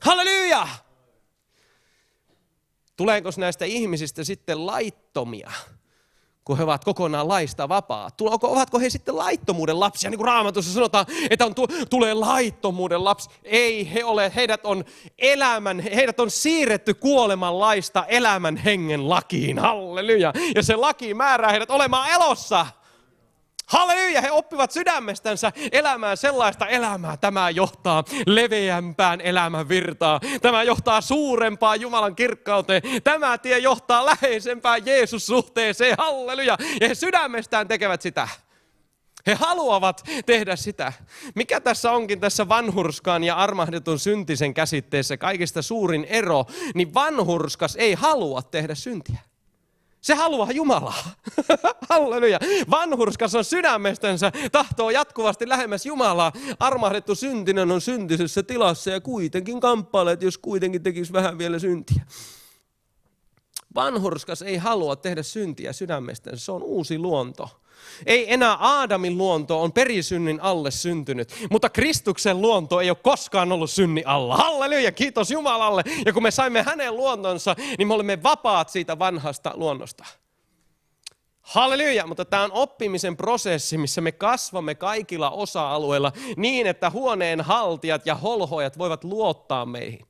Halleluja! Tuleeko näistä ihmisistä sitten laittomia, kun he ovat kokonaan laista vapaa? Ovatko he sitten laittomuuden lapsia, niin kuin Raamatussa sanotaan, että tulee laittomuuden lapsi? Ei he ole, heidät on siirretty kuoleman laista elämän hengen lakiin, halleluja. Ja se laki määrää heidät olemaan elossa. Halleluja, he oppivat sydämestänsä elämään sellaista elämää. Tämä johtaa leveämpään elämän virtaan. Tämä johtaa suurempaan Jumalan kirkkauteen. Tämä tie johtaa läheisempään Jeesus-suhteeseen. Halleluja. Ja he sydämestään tekevät sitä. He haluavat tehdä sitä. Mikä tässä onkin tässä vanhurskaan ja armahdetun syntisen käsitteessä kaikista suurin ero, niin vanhurskas ei halua tehdä syntiä. Se haluaa Jumalaa. Halleluja. Vanhurskas on sydämestänsä, tahtoo jatkuvasti lähemmäs Jumalaa. Armahdettu syntinen on syntisessä tilassa ja kuitenkin kamppailee, että jos kuitenkin tekisi vähän vielä syntiä. Vanhurskas ei halua tehdä syntiä sydämestänsä, se on uusi luonto. Ei enää Aadamin luonto on perisynnin alle syntynyt, mutta Kristuksen luonto ei ole koskaan ollut synnin alla. Halleluja, kiitos Jumalalle. Ja kun me saimme hänen luontonsa, niin me olemme vapaat siitä vanhasta luonnosta. Halleluja, mutta tämä on oppimisen prosessi, missä me kasvamme kaikilla osa-alueilla niin, että huoneen haltijat ja holhojat voivat luottaa meihin.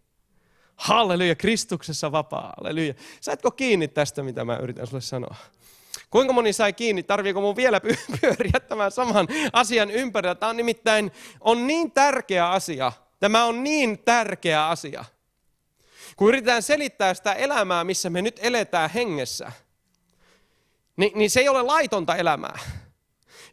Halleluja, Kristuksessa vapaa. Halleluja. Saitko kiinni tästä, mitä mä yritän sulle sanoa? Kuinka moni sai kiinni? Tarviiko mun vielä pyöriä tämän saman asian ympärillä? Tämä on nimittäin niin tärkeä asia. Tämä on niin tärkeä asia. Kun yritetään selittää sitä elämää, missä me nyt eletään hengessä, niin se ei ole laitonta elämää.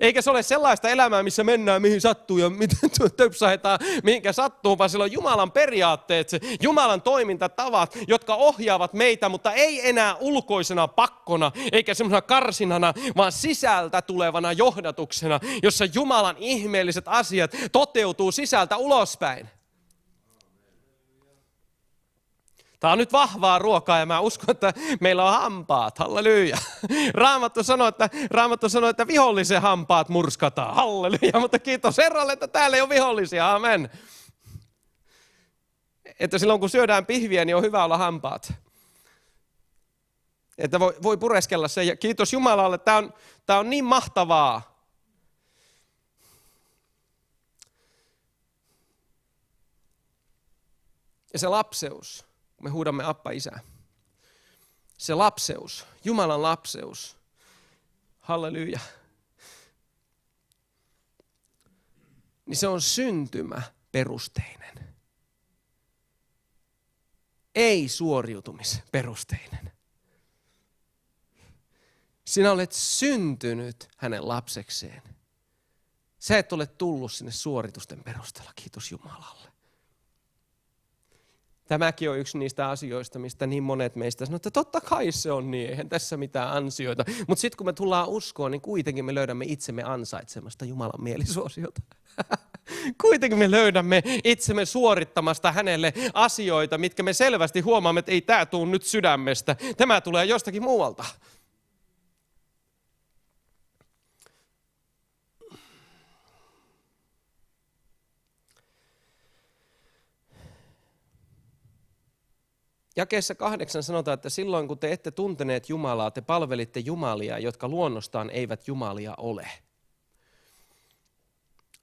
Eikä se ole sellaista elämää, missä mennään mihin sattuu ja miten töpsähetään mihinkä sattuu, vaan sillä on Jumalan periaatteet, Jumalan toimintatavat, jotka ohjaavat meitä, mutta ei enää ulkoisena pakkona, eikä semmoisena karsinana, vaan sisältä tulevana johdatuksena, jossa Jumalan ihmeelliset asiat toteutuu sisältä ulospäin. Tämä on nyt vahvaa ruokaa ja mä uskon, että meillä on hampaat. Halleluja. Raamattu sanoo, että vihollisen hampaat murskataan. Halleluja. Mutta kiitos Herralle, että täällä ei ole vihollisia. Amen. Että silloin kun syödään pihviä, niin on hyvä olla hampaat. Että voi pureskella se. Ja kiitos Jumalalle. Tämä on niin mahtavaa. Ja se lapseus. Me huudamme Appa Isä. Se lapseus, Jumalan lapseus. Halleluja. Niin se on syntymäperusteinen. Ei suoriutumisperusteinen. Sinä olet syntynyt hänen lapsekseen. Sä et ole tullut sinne suoritusten perusteella, kiitos Jumalalle. Tämäkin on yksi niistä asioista, mistä niin monet meistä sanoo, että totta kai se on niin, eihän tässä mitään ansioita. Mutta sitten kun me tullaan uskoon, niin kuitenkin me löydämme itsemme ansaitsemasta Jumalan mielisuosiota. Kuitenkin me löydämme itsemme suorittamasta hänelle asioita, mitkä me selvästi huomaamme, että ei tämä tule nyt sydämestä. Tämä tulee jostakin muualta. Jakeessa 8 sanotaan, että silloin kun te ette tunteneet Jumalaa, te palvelitte jumalia, jotka luonnostaan eivät jumalia ole.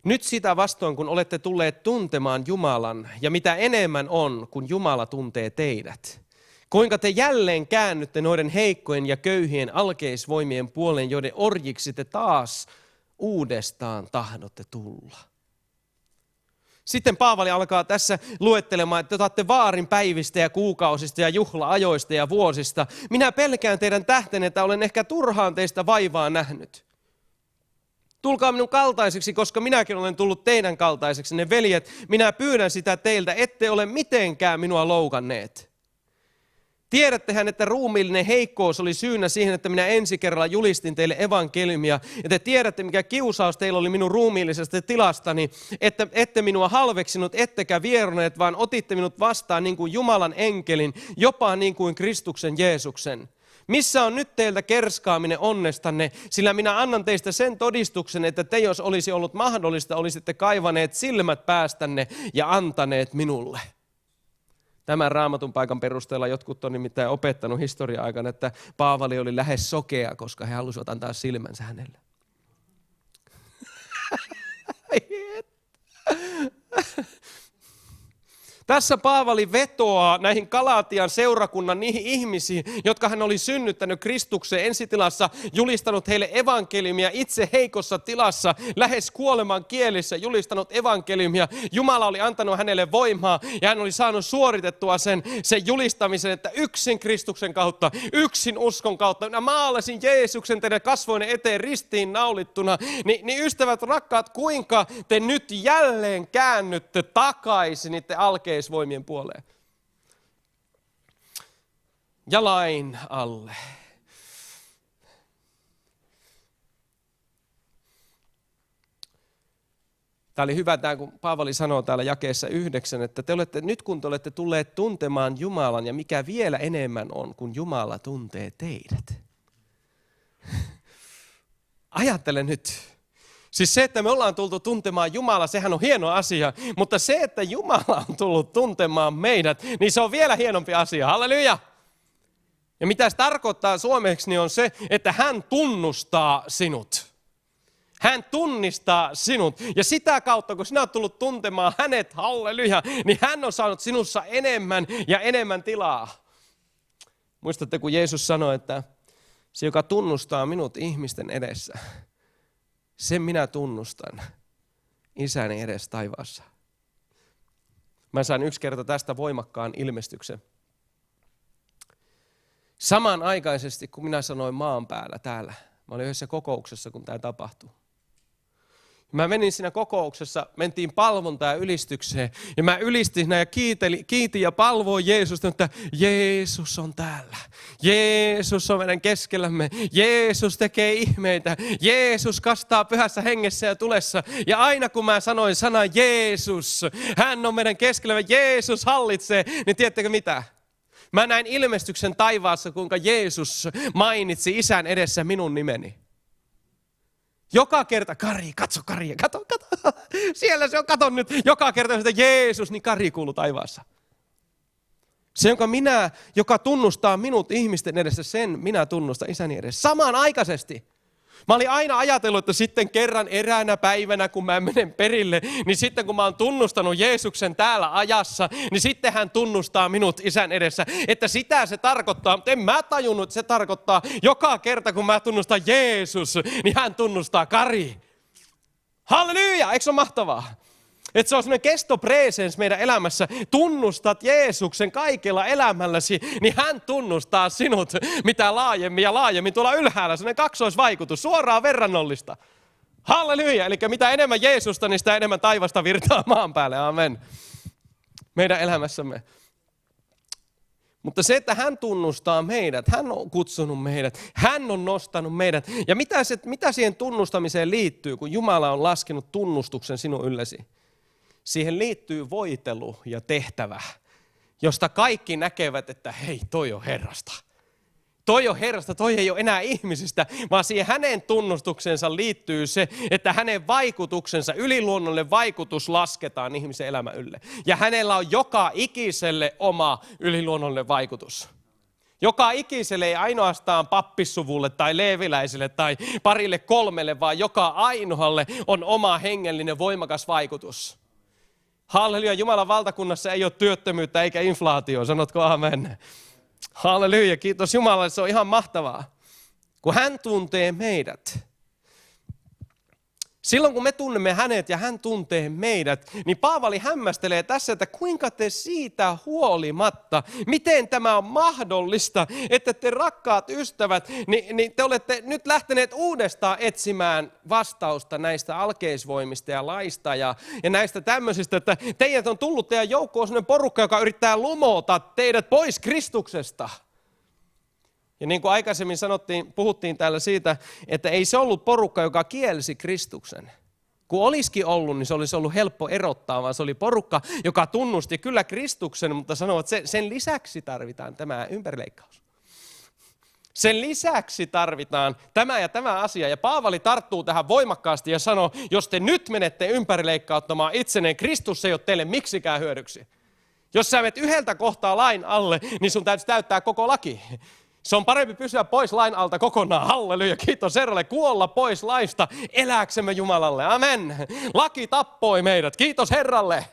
Nyt sitä vastoin, kun olette tulleet tuntemaan Jumalan, ja mitä enemmän on, kun Jumala tuntee teidät, kuinka te jälleen käännytte noiden heikkojen ja köyhien alkeisvoimien puoleen, joiden orjiksi te taas uudestaan tahdotte tulla. Sitten Paavali alkaa tässä luettelemaan, että te otatte vaarin päivistä ja kuukausista ja juhla-ajoista ja vuosista. Minä pelkään teidän tähtenne, että olen ehkä turhaan teistä vaivaa nähnyt. Tulkaa minun kaltaiseksi, koska minäkin olen tullut teidän kaltaiseksi, ne veljet. Minä pyydän sitä teiltä, ette ole mitenkään minua loukanneet. Tiedättehän, että ruumiillinen heikkous oli syynä siihen, että minä ensi kerralla julistin teille evankeliumia. Ja te tiedätte, mikä kiusaus teillä oli minun ruumiillisesta tilastani, että ette minua halveksinut, ettekä vieroneet, vaan otitte minut vastaan niin kuin Jumalan enkelin, jopa niin kuin Kristuksen Jeesuksen. Missä on nyt teiltä kerskaaminen onnestanne, sillä minä annan teistä sen todistuksen, että te jos olisi ollut mahdollista, olisitte kaivaneet silmät päästänne ja antaneet minulle. Tämän raamatun paikan perusteella jotkut on nimittäin opettanut historia-aikana, että Paavali oli lähes sokea, koska he halusivat antaa silmänsä hänelle. Tässä Paavali vetoaa näihin Galatian seurakunnan niihin ihmisiin, jotka hän oli synnyttänyt Kristukseen ensitilassa, julistanut heille evankeliumia itse heikossa tilassa, lähes kuoleman kielissä julistanut evankeliumia. Jumala oli antanut hänelle voimaa ja hän oli saanut suoritettua sen julistamisen, että yksin Kristuksen kautta, yksin uskon kautta. Minä maalasin Jeesuksen teidän kasvoinen eteen ristiin naulittuna. Niin ystävät rakkaat, kuinka te nyt jälleen käännytte takaisin niiden alkeisvoimien puoleen ja lain alle. Tämä oli hyvä, kun Paavali sanoo täällä jakeessa 9, että nyt kun te olette tulleet tuntemaan Jumalan ja mikä vielä enemmän on, kun Jumala tuntee teidät. Ajattele nyt. Siis se, että me ollaan tultu tuntemaan Jumalaa, sehän on hieno asia, mutta se, että Jumala on tullut tuntemaan meidät, niin se on vielä hienompi asia. Halleluja! Ja mitä se tarkoittaa suomeksi, niin on se, että hän tunnustaa sinut. Hän tunnistaa sinut. Ja sitä kautta, kun sinä olet tullut tuntemaan hänet, halleluja, niin hän on saanut sinussa enemmän ja enemmän tilaa. Muistatte, kun Jeesus sanoi, että se, joka tunnustaa minut ihmisten edessä, sen minä tunnustan isäni edes taivaassa. Mä sain yksi kerta tästä voimakkaan ilmestyksen. Samanaikaisesti, kun minä sanoin maan päällä täällä, mä olin yhdessä kokouksessa, kun tämä tapahtui. Mä menin siinä kokouksessa, mentiin palvontaan ja ylistykseen. Ja mä ylistin ja kiitin ja palvoin Jeesusta, että Jeesus on täällä. Jeesus on meidän keskellämme. Jeesus tekee ihmeitä. Jeesus kastaa pyhässä hengessä ja tulessa. Ja aina kun mä sanoin sanan Jeesus, hän on meidän keskellämme, Jeesus hallitsee, niin tiedättekö mitä? Mä näin ilmestyksen taivaassa, kuinka Jeesus mainitsi isän edessä minun nimeni. Joka kerta, Kari, katso Kari, kato. Siellä se on, kato nyt. Joka kerta, että Jeesus, niin Kari kuuluu taivaassa. Se, joka tunnustaa minut ihmisten edessä, sen minä tunnustan isäni edessä. Samanaikaisesti. Mä olin aina ajatellut, että sitten kerran eräänä päivänä, kun mä menen perille, niin sitten kun mä oon tunnustanut Jeesuksen täällä ajassa, niin sitten hän tunnustaa minut isän edessä. Että sitä se tarkoittaa, mutta en mä tajunnut, että se tarkoittaa joka kerta, kun mä tunnustan Jeesus, niin hän tunnustaa Kari. Halleluja, eikö se ole mahtavaa? Että se on semmoinen kestopresens meidän elämässä. Tunnustat Jeesuksen kaikella elämälläsi, niin hän tunnustaa sinut mitä laajemmin ja laajemmin tuolla ylhäällä. Semmoinen kaksoisvaikutus, suoraan verrannollista. Halleluja! Eli mitä enemmän Jeesusta, niin sitä enemmän taivasta virtaa maan päälle. Amen. Meidän elämässämme. Mutta se, että hän tunnustaa meidät, hän on kutsunut meidät, hän on nostanut meidät. Ja mitä siihen tunnustamiseen liittyy, kun Jumala on laskenut tunnustuksen sinun yllesi? Siihen liittyy voitelu ja tehtävä, josta kaikki näkevät, että hei, toi on Herrasta. Toi on Herrasta, toi ei ole enää ihmisistä, vaan siihen hänen tunnustuksensa liittyy se, että hänen vaikutuksensa, yliluonnollinen vaikutus lasketaan ihmisen elämän ylle. Ja hänellä on joka ikiselle oma yliluonnollinen vaikutus. Joka ikiselle, ei ainoastaan pappissuvulle tai leeviläisille tai parille kolmelle, vaan joka ainoalle on oma hengellinen voimakas vaikutus. Halleluja, Jumalan valtakunnassa ei ole työttömyyttä eikä inflaatio, sanotko amen? Halleluja, kiitos Jumalalle, se on ihan mahtavaa. Kun hän tuntee meidät, silloin kun me tunnemme hänet ja hän tuntee meidät, niin Paavali hämmästelee tässä, että kuinka te siitä huolimatta, miten tämä on mahdollista, että te rakkaat ystävät, niin te olette nyt lähteneet uudestaan etsimään vastausta näistä alkeisvoimista ja laista ja näistä tämmöisistä, että teidät on tullut teidän joukkoon sellainen porukka, joka yrittää lumota teidät pois Kristuksesta. Ja niin kuin aikaisemmin puhuttiin täällä siitä, että ei se ollut porukka, joka kielsi Kristuksen. Kun olisikin ollut, niin se olisi ollut helppo erottaa, vaan se oli porukka, joka tunnusti kyllä Kristuksen, mutta sanoi, että sen lisäksi tarvitaan tämä ympärileikkaus. Sen lisäksi tarvitaan tämä ja tämä asia. Ja Paavali tarttuu tähän voimakkaasti ja sanoo, jos te nyt menette ympärileikkauttamaan itseneen, Kristus ei ole teille miksikään hyödyksi. Jos sä menet yhdeltä kohtaa lain alle, niin sun täytyy täyttää koko laki. Se on parempi pysyä pois lain alta kokonaan. Halleluja, kiitos Herralle. Kuolla pois laista, elääksemme Jumalalle. Amen. Laki tappoi meidät. Kiitos Herralle.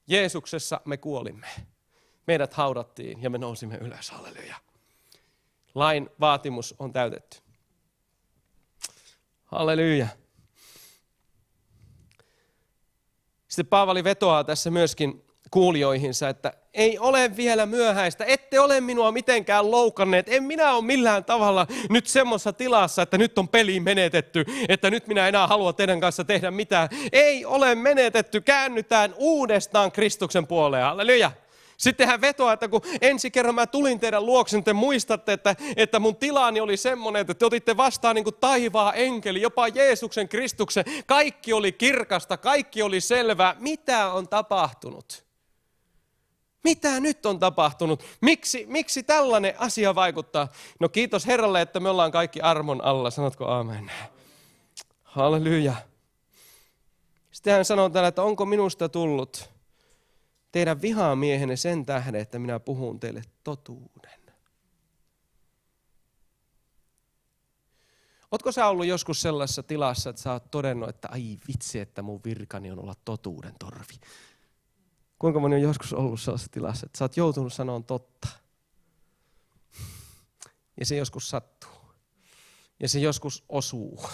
Jeesuksessa me kuolimme. Meidät haudattiin ja me nousimme ylös. Halleluja. Lain vaatimus on täytetty. Halleluja. Sitten Paavali vetoaa tässä myöskin kuulijoihinsa, että ei ole vielä myöhäistä, ette ole minua mitenkään loukanneet, en minä ole millään tavalla nyt semmoisessa tilassa, että nyt on peli menetetty, että nyt minä enää halua teidän kanssa tehdä mitään. Ei ole menetetty, käännytään uudestaan Kristuksen puoleen, halleluja. Sitten hän vetoaa, että kun ensi kerran mä tulin teidän luoksen, te muistatte, että mun tilani oli semmoinen, että te otitte vastaan niin kuin taivaan enkeli, jopa Jeesuksen Kristuksen. Kaikki oli kirkasta, kaikki oli selvää. Mitä on tapahtunut? Mitä nyt on tapahtunut? Miksi tällainen asia vaikuttaa? No kiitos Herralle, että me ollaan kaikki armon alla. Sanotko amen? Halleluja. Sitten hän sanoo täällä, että onko minusta tullut teidän vihamiehenne sen tähden, että minä puhun teille totuuden. Ootko sä ollut joskus sellaisessa tilassa, että sä oot todennut, että ai vitsi, että mun virkani on olla totuuden torvi? Kuinka moni on joskus ollut sellaisessa tilassa, että sä oot joutunut sanomaan totta. Ja se joskus sattuu. Ja se joskus osuu.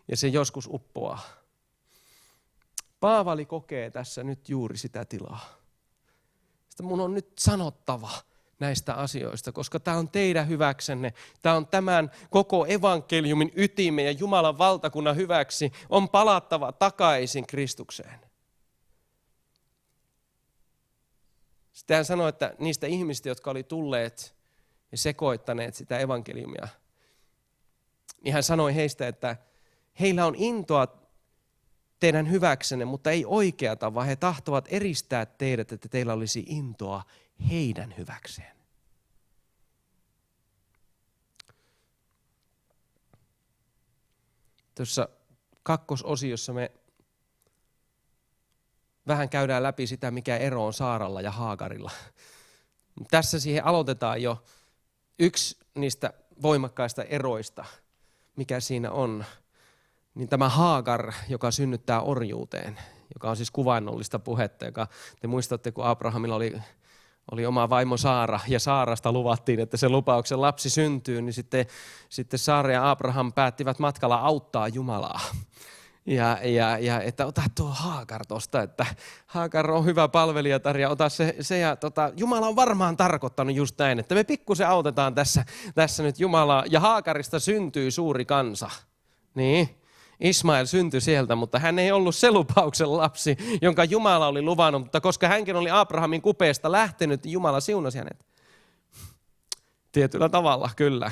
Ja se joskus uppoaa. Paavali kokee tässä nyt juuri sitä tilaa. Sitten mun on nyt sanottava näistä asioista, koska tämä on teidän hyväksenne. Tämä on tämän koko evankeliumin ytimen ja Jumalan valtakunnan hyväksi. On palattava takaisin Kristukseen. Sitten hän sanoi, että niistä ihmistä, jotka oli tulleet ja sekoittaneet sitä evankeliumia, niin hän sanoi heistä, että heillä on intoa teidän hyväksenne, mutta ei oikeata, vaan he tahtovat eristää teidät, että teillä olisi intoa heidän hyväkseen. Tuossa kakkososiossa me vähän käydään läpi sitä, mikä ero on Saaralla ja Haagarilla. Tässä siihen aloitetaan jo yksi niistä voimakkaista eroista, mikä siinä on. Niin tämä Haagar, joka synnyttää orjuuteen, joka on siis kuvainnollista puhetta, joka te muistatte, kun Abrahamilla oli oma vaimo Saara, ja Saarasta luvattiin, että se lupauksen lapsi syntyy, niin sitten Saara ja Abraham päättivät matkalla auttaa Jumalaa. ja että ota tuo Haakar tosta, että Haakar on hyvä palvelijatar ja ota se ja Jumala on varmaan tarkoittanut just näin, että me pikkusen autetaan tässä nyt Jumalaa ja Haakarista syntyy suuri kansa. Niin, Ismael syntyi sieltä, mutta hän ei ollut se lupauksen lapsi, jonka Jumala oli luvannut, mutta koska hänkin oli Abrahamin kupeesta lähtenyt, Jumala siunasi hänet. Tietyllä tavalla, kyllä.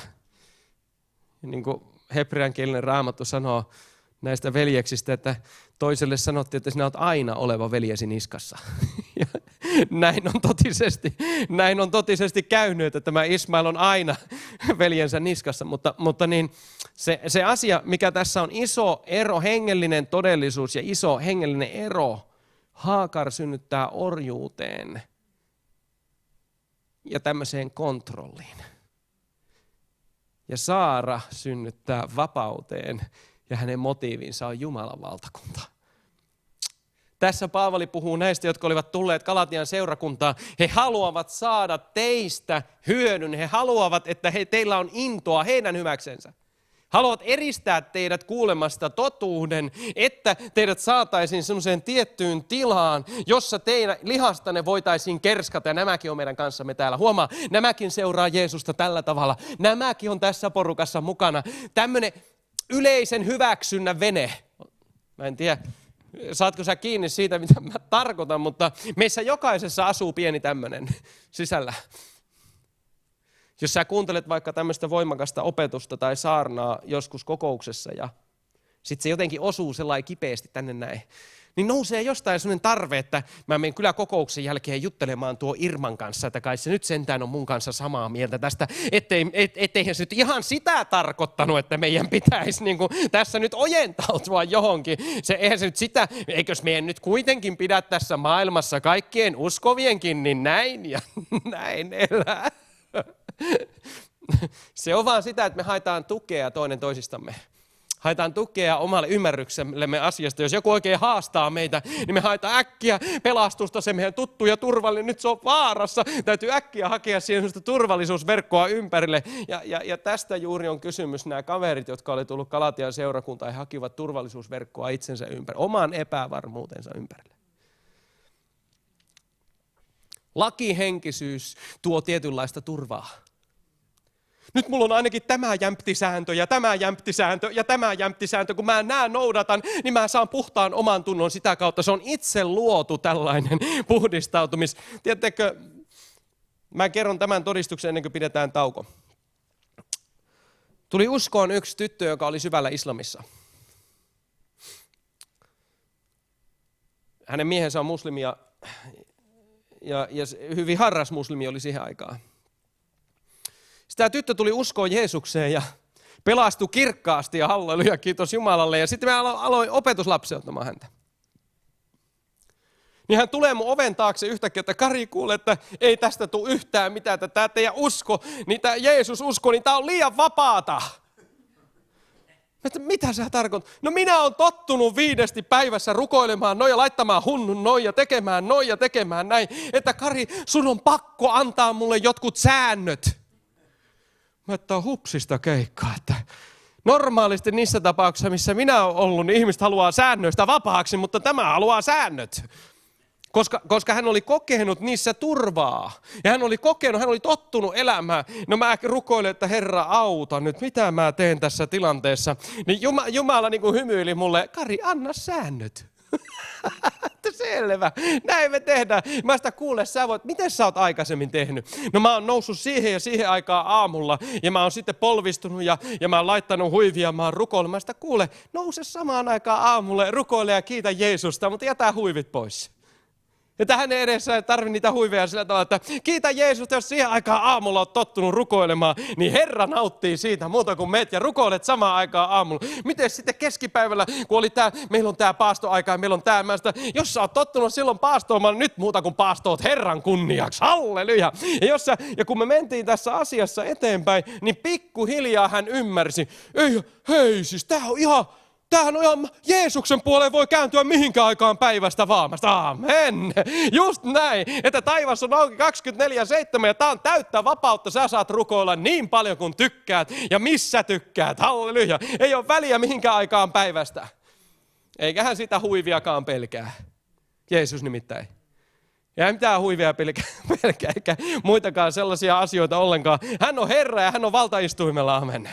Niin kuin hebreankielinen Raamattu sanoo näistä veljeksistä, että toiselle sanottiin, että sinä olet aina oleva veljesi niskassa. Ja näin on totisesti käynyt, että tämä Ismael on aina veljensä niskassa. Mutta niin, se asia, mikä tässä on iso ero, hengellinen todellisuus ja iso hengellinen ero, Haakar synnyttää orjuuteen ja tämmöiseen kontrolliin. Ja Saara synnyttää vapauteen ja hänen motiivinsa on Jumalan valtakunta. Tässä Paavali puhuu näistä, jotka olivat tulleet Galatian seurakuntaan. He haluavat saada teistä hyödyn. He haluavat, että teillä on intoa heidän hyväksensä. Haluavat eristää teidät kuulemasta totuuden, että teidät saataisiin semmoiseen tiettyyn tilaan, jossa teidän lihastanne voitaisiin kerskata. Ja nämäkin on meidän kanssamme täällä. Huomaa, nämäkin seuraa Jeesusta tällä tavalla. Nämäkin on tässä porukassa mukana. Tämmöinen yleisen hyväksynnän vene. Mä en tiedä, saatko sä kiinni siitä, mitä mä tarkoitan, mutta meissä jokaisessa asuu pieni tämmöinen sisällä. Jos sä kuuntelet vaikka tämmöistä voimakasta opetusta tai saarnaa joskus kokouksessa ja sitten se jotenkin osuu sellainen kipeästi tänne näin, niin nousee jostain sellainen tarve, että mä menen kyllä kokouksen jälkeen juttelemaan tuo Irman kanssa, että kai se nyt sentään on mun kanssa samaa mieltä tästä, etteihän se nyt ihan sitä tarkoittanut, että meidän pitäisi niin kuin tässä nyt ojentautua johonkin. Eihän se nyt sitä, eikös meidän nyt kuitenkin pidä tässä maailmassa kaikkien uskovienkin, niin näin ja näin elää. Se on vaan sitä, että me haetaan tukea toinen toisistamme. Haetaan tukea omalle ymmärryksellemme asiasta. Jos joku oikein haastaa meitä, niin me haetaan äkkiä pelastusta, se meidän tuttu ja turvallinen, nyt se on vaarassa. Täytyy äkkiä hakea siihen turvallisuusverkkoa ympärille. Ja tästä juuri on kysymys nämä kaverit, jotka oli tullut Galatian seurakuntaan ja hakivat turvallisuusverkkoa itsensä ympärille, oman epävarmuutensa ympärille. Lakihenkisyys tuo tietynlaista turvaa. Nyt mulla on ainakin tämä jämptisääntö ja tämä jämptisääntö ja tämä jämptisääntö. Kun mä nämä noudatan, niin mä saan puhtaan oman tunnon sitä kautta. Se on itse luotu tällainen puhdistautumis. Tiedättekö, mä kerron tämän todistuksen ennen kuin pidetään tauko. Tuli uskoon yksi tyttö, joka oli syvällä islamissa. Hänen miehensä on muslimi ja hyvin harras muslimi oli siihen aikaan. Tämä tyttö tuli uskoon Jeesukseen ja pelastui kirkkaasti ja halleluja, kiitos Jumalalle. Ja sitten mä aloin opetuslapseuttamaan häntä. Niin hän tulee mun oven taakse yhtäkkiä, että Kari kuule, että ei tästä tule yhtään mitään, että tämä teidän usko, niin tämä Jeesus usko, niin tämä on liian vapaata. Että mitä sä tarkoitat? No minä olen tottunut 5 päivässä rukoilemaan noin ja laittamaan hunnun noin ja tekemään näin. Että Kari, sun on pakko antaa mulle jotkut säännöt. Mä että on hupsista keikkaa, että normaalisti niissä tapauksissa, missä minä olen ollut, niin ihmiset haluaa säännöistä vapaaksi, mutta tämä haluaa säännöt. Koska hän oli kokenut niissä turvaa. Ja hän oli tottunut elämään. No mä rukoilen, että Herra auta nyt, mitä mä teen tässä tilanteessa. Niin Jumala niin kuin hymyili mulle, Kari, anna säännöt. Selvä, näin me tehdään. Mä sitä kuule, miten sä oot aikaisemmin tehnyt? No mä oon noussut siihen ja siihen aikaan aamulla ja mä oon sitten polvistunut ja mä oon laittanut huivia, mä oon rukoillut. Mä sitä kuule, nouse samaan aikaan aamulla ja rukoile ja kiitä Jeesusta, mutta jätä huivit pois. Ja tähän edessä ei tarvitse niitä huiveja sillä tavalla, että kiitä Jeesusta, jos siihen aikaan aamulla olet tottunut rukoilemaan, niin Herra nauttii siitä muuta kuin meet ja rukoilet samaan aikaan aamulla. Miten sitten keskipäivällä, kun oli meillä on tämä paastoaika ja meillä on tämä, jos sä oot tottunut silloin paastoamaan, nyt muuta kuin paastoot Herran kunniaksi, halleluja. Ja kun me mentiin tässä asiassa eteenpäin, niin pikkuhiljaa hän ymmärsi, hei siis tämähän on ihan Jeesuksen puoleen voi kääntyä mihinkään aikaan päivästä vaan. Amen. Just näin, että taivas on auki 24/7 ja tämä on täyttä vapautta. Sä saat rukoilla niin paljon kuin tykkäät ja missä tykkäät. Halleluja. Ei ole väliä mihinkään aikaan päivästä. Eikä hän sitä huiviakaan pelkää. Jeesus nimittäin. Ja ei mitään huivia pelkää, eikä muitakaan sellaisia asioita ollenkaan. Hän on Herra ja hän on valtaistuimella, amen.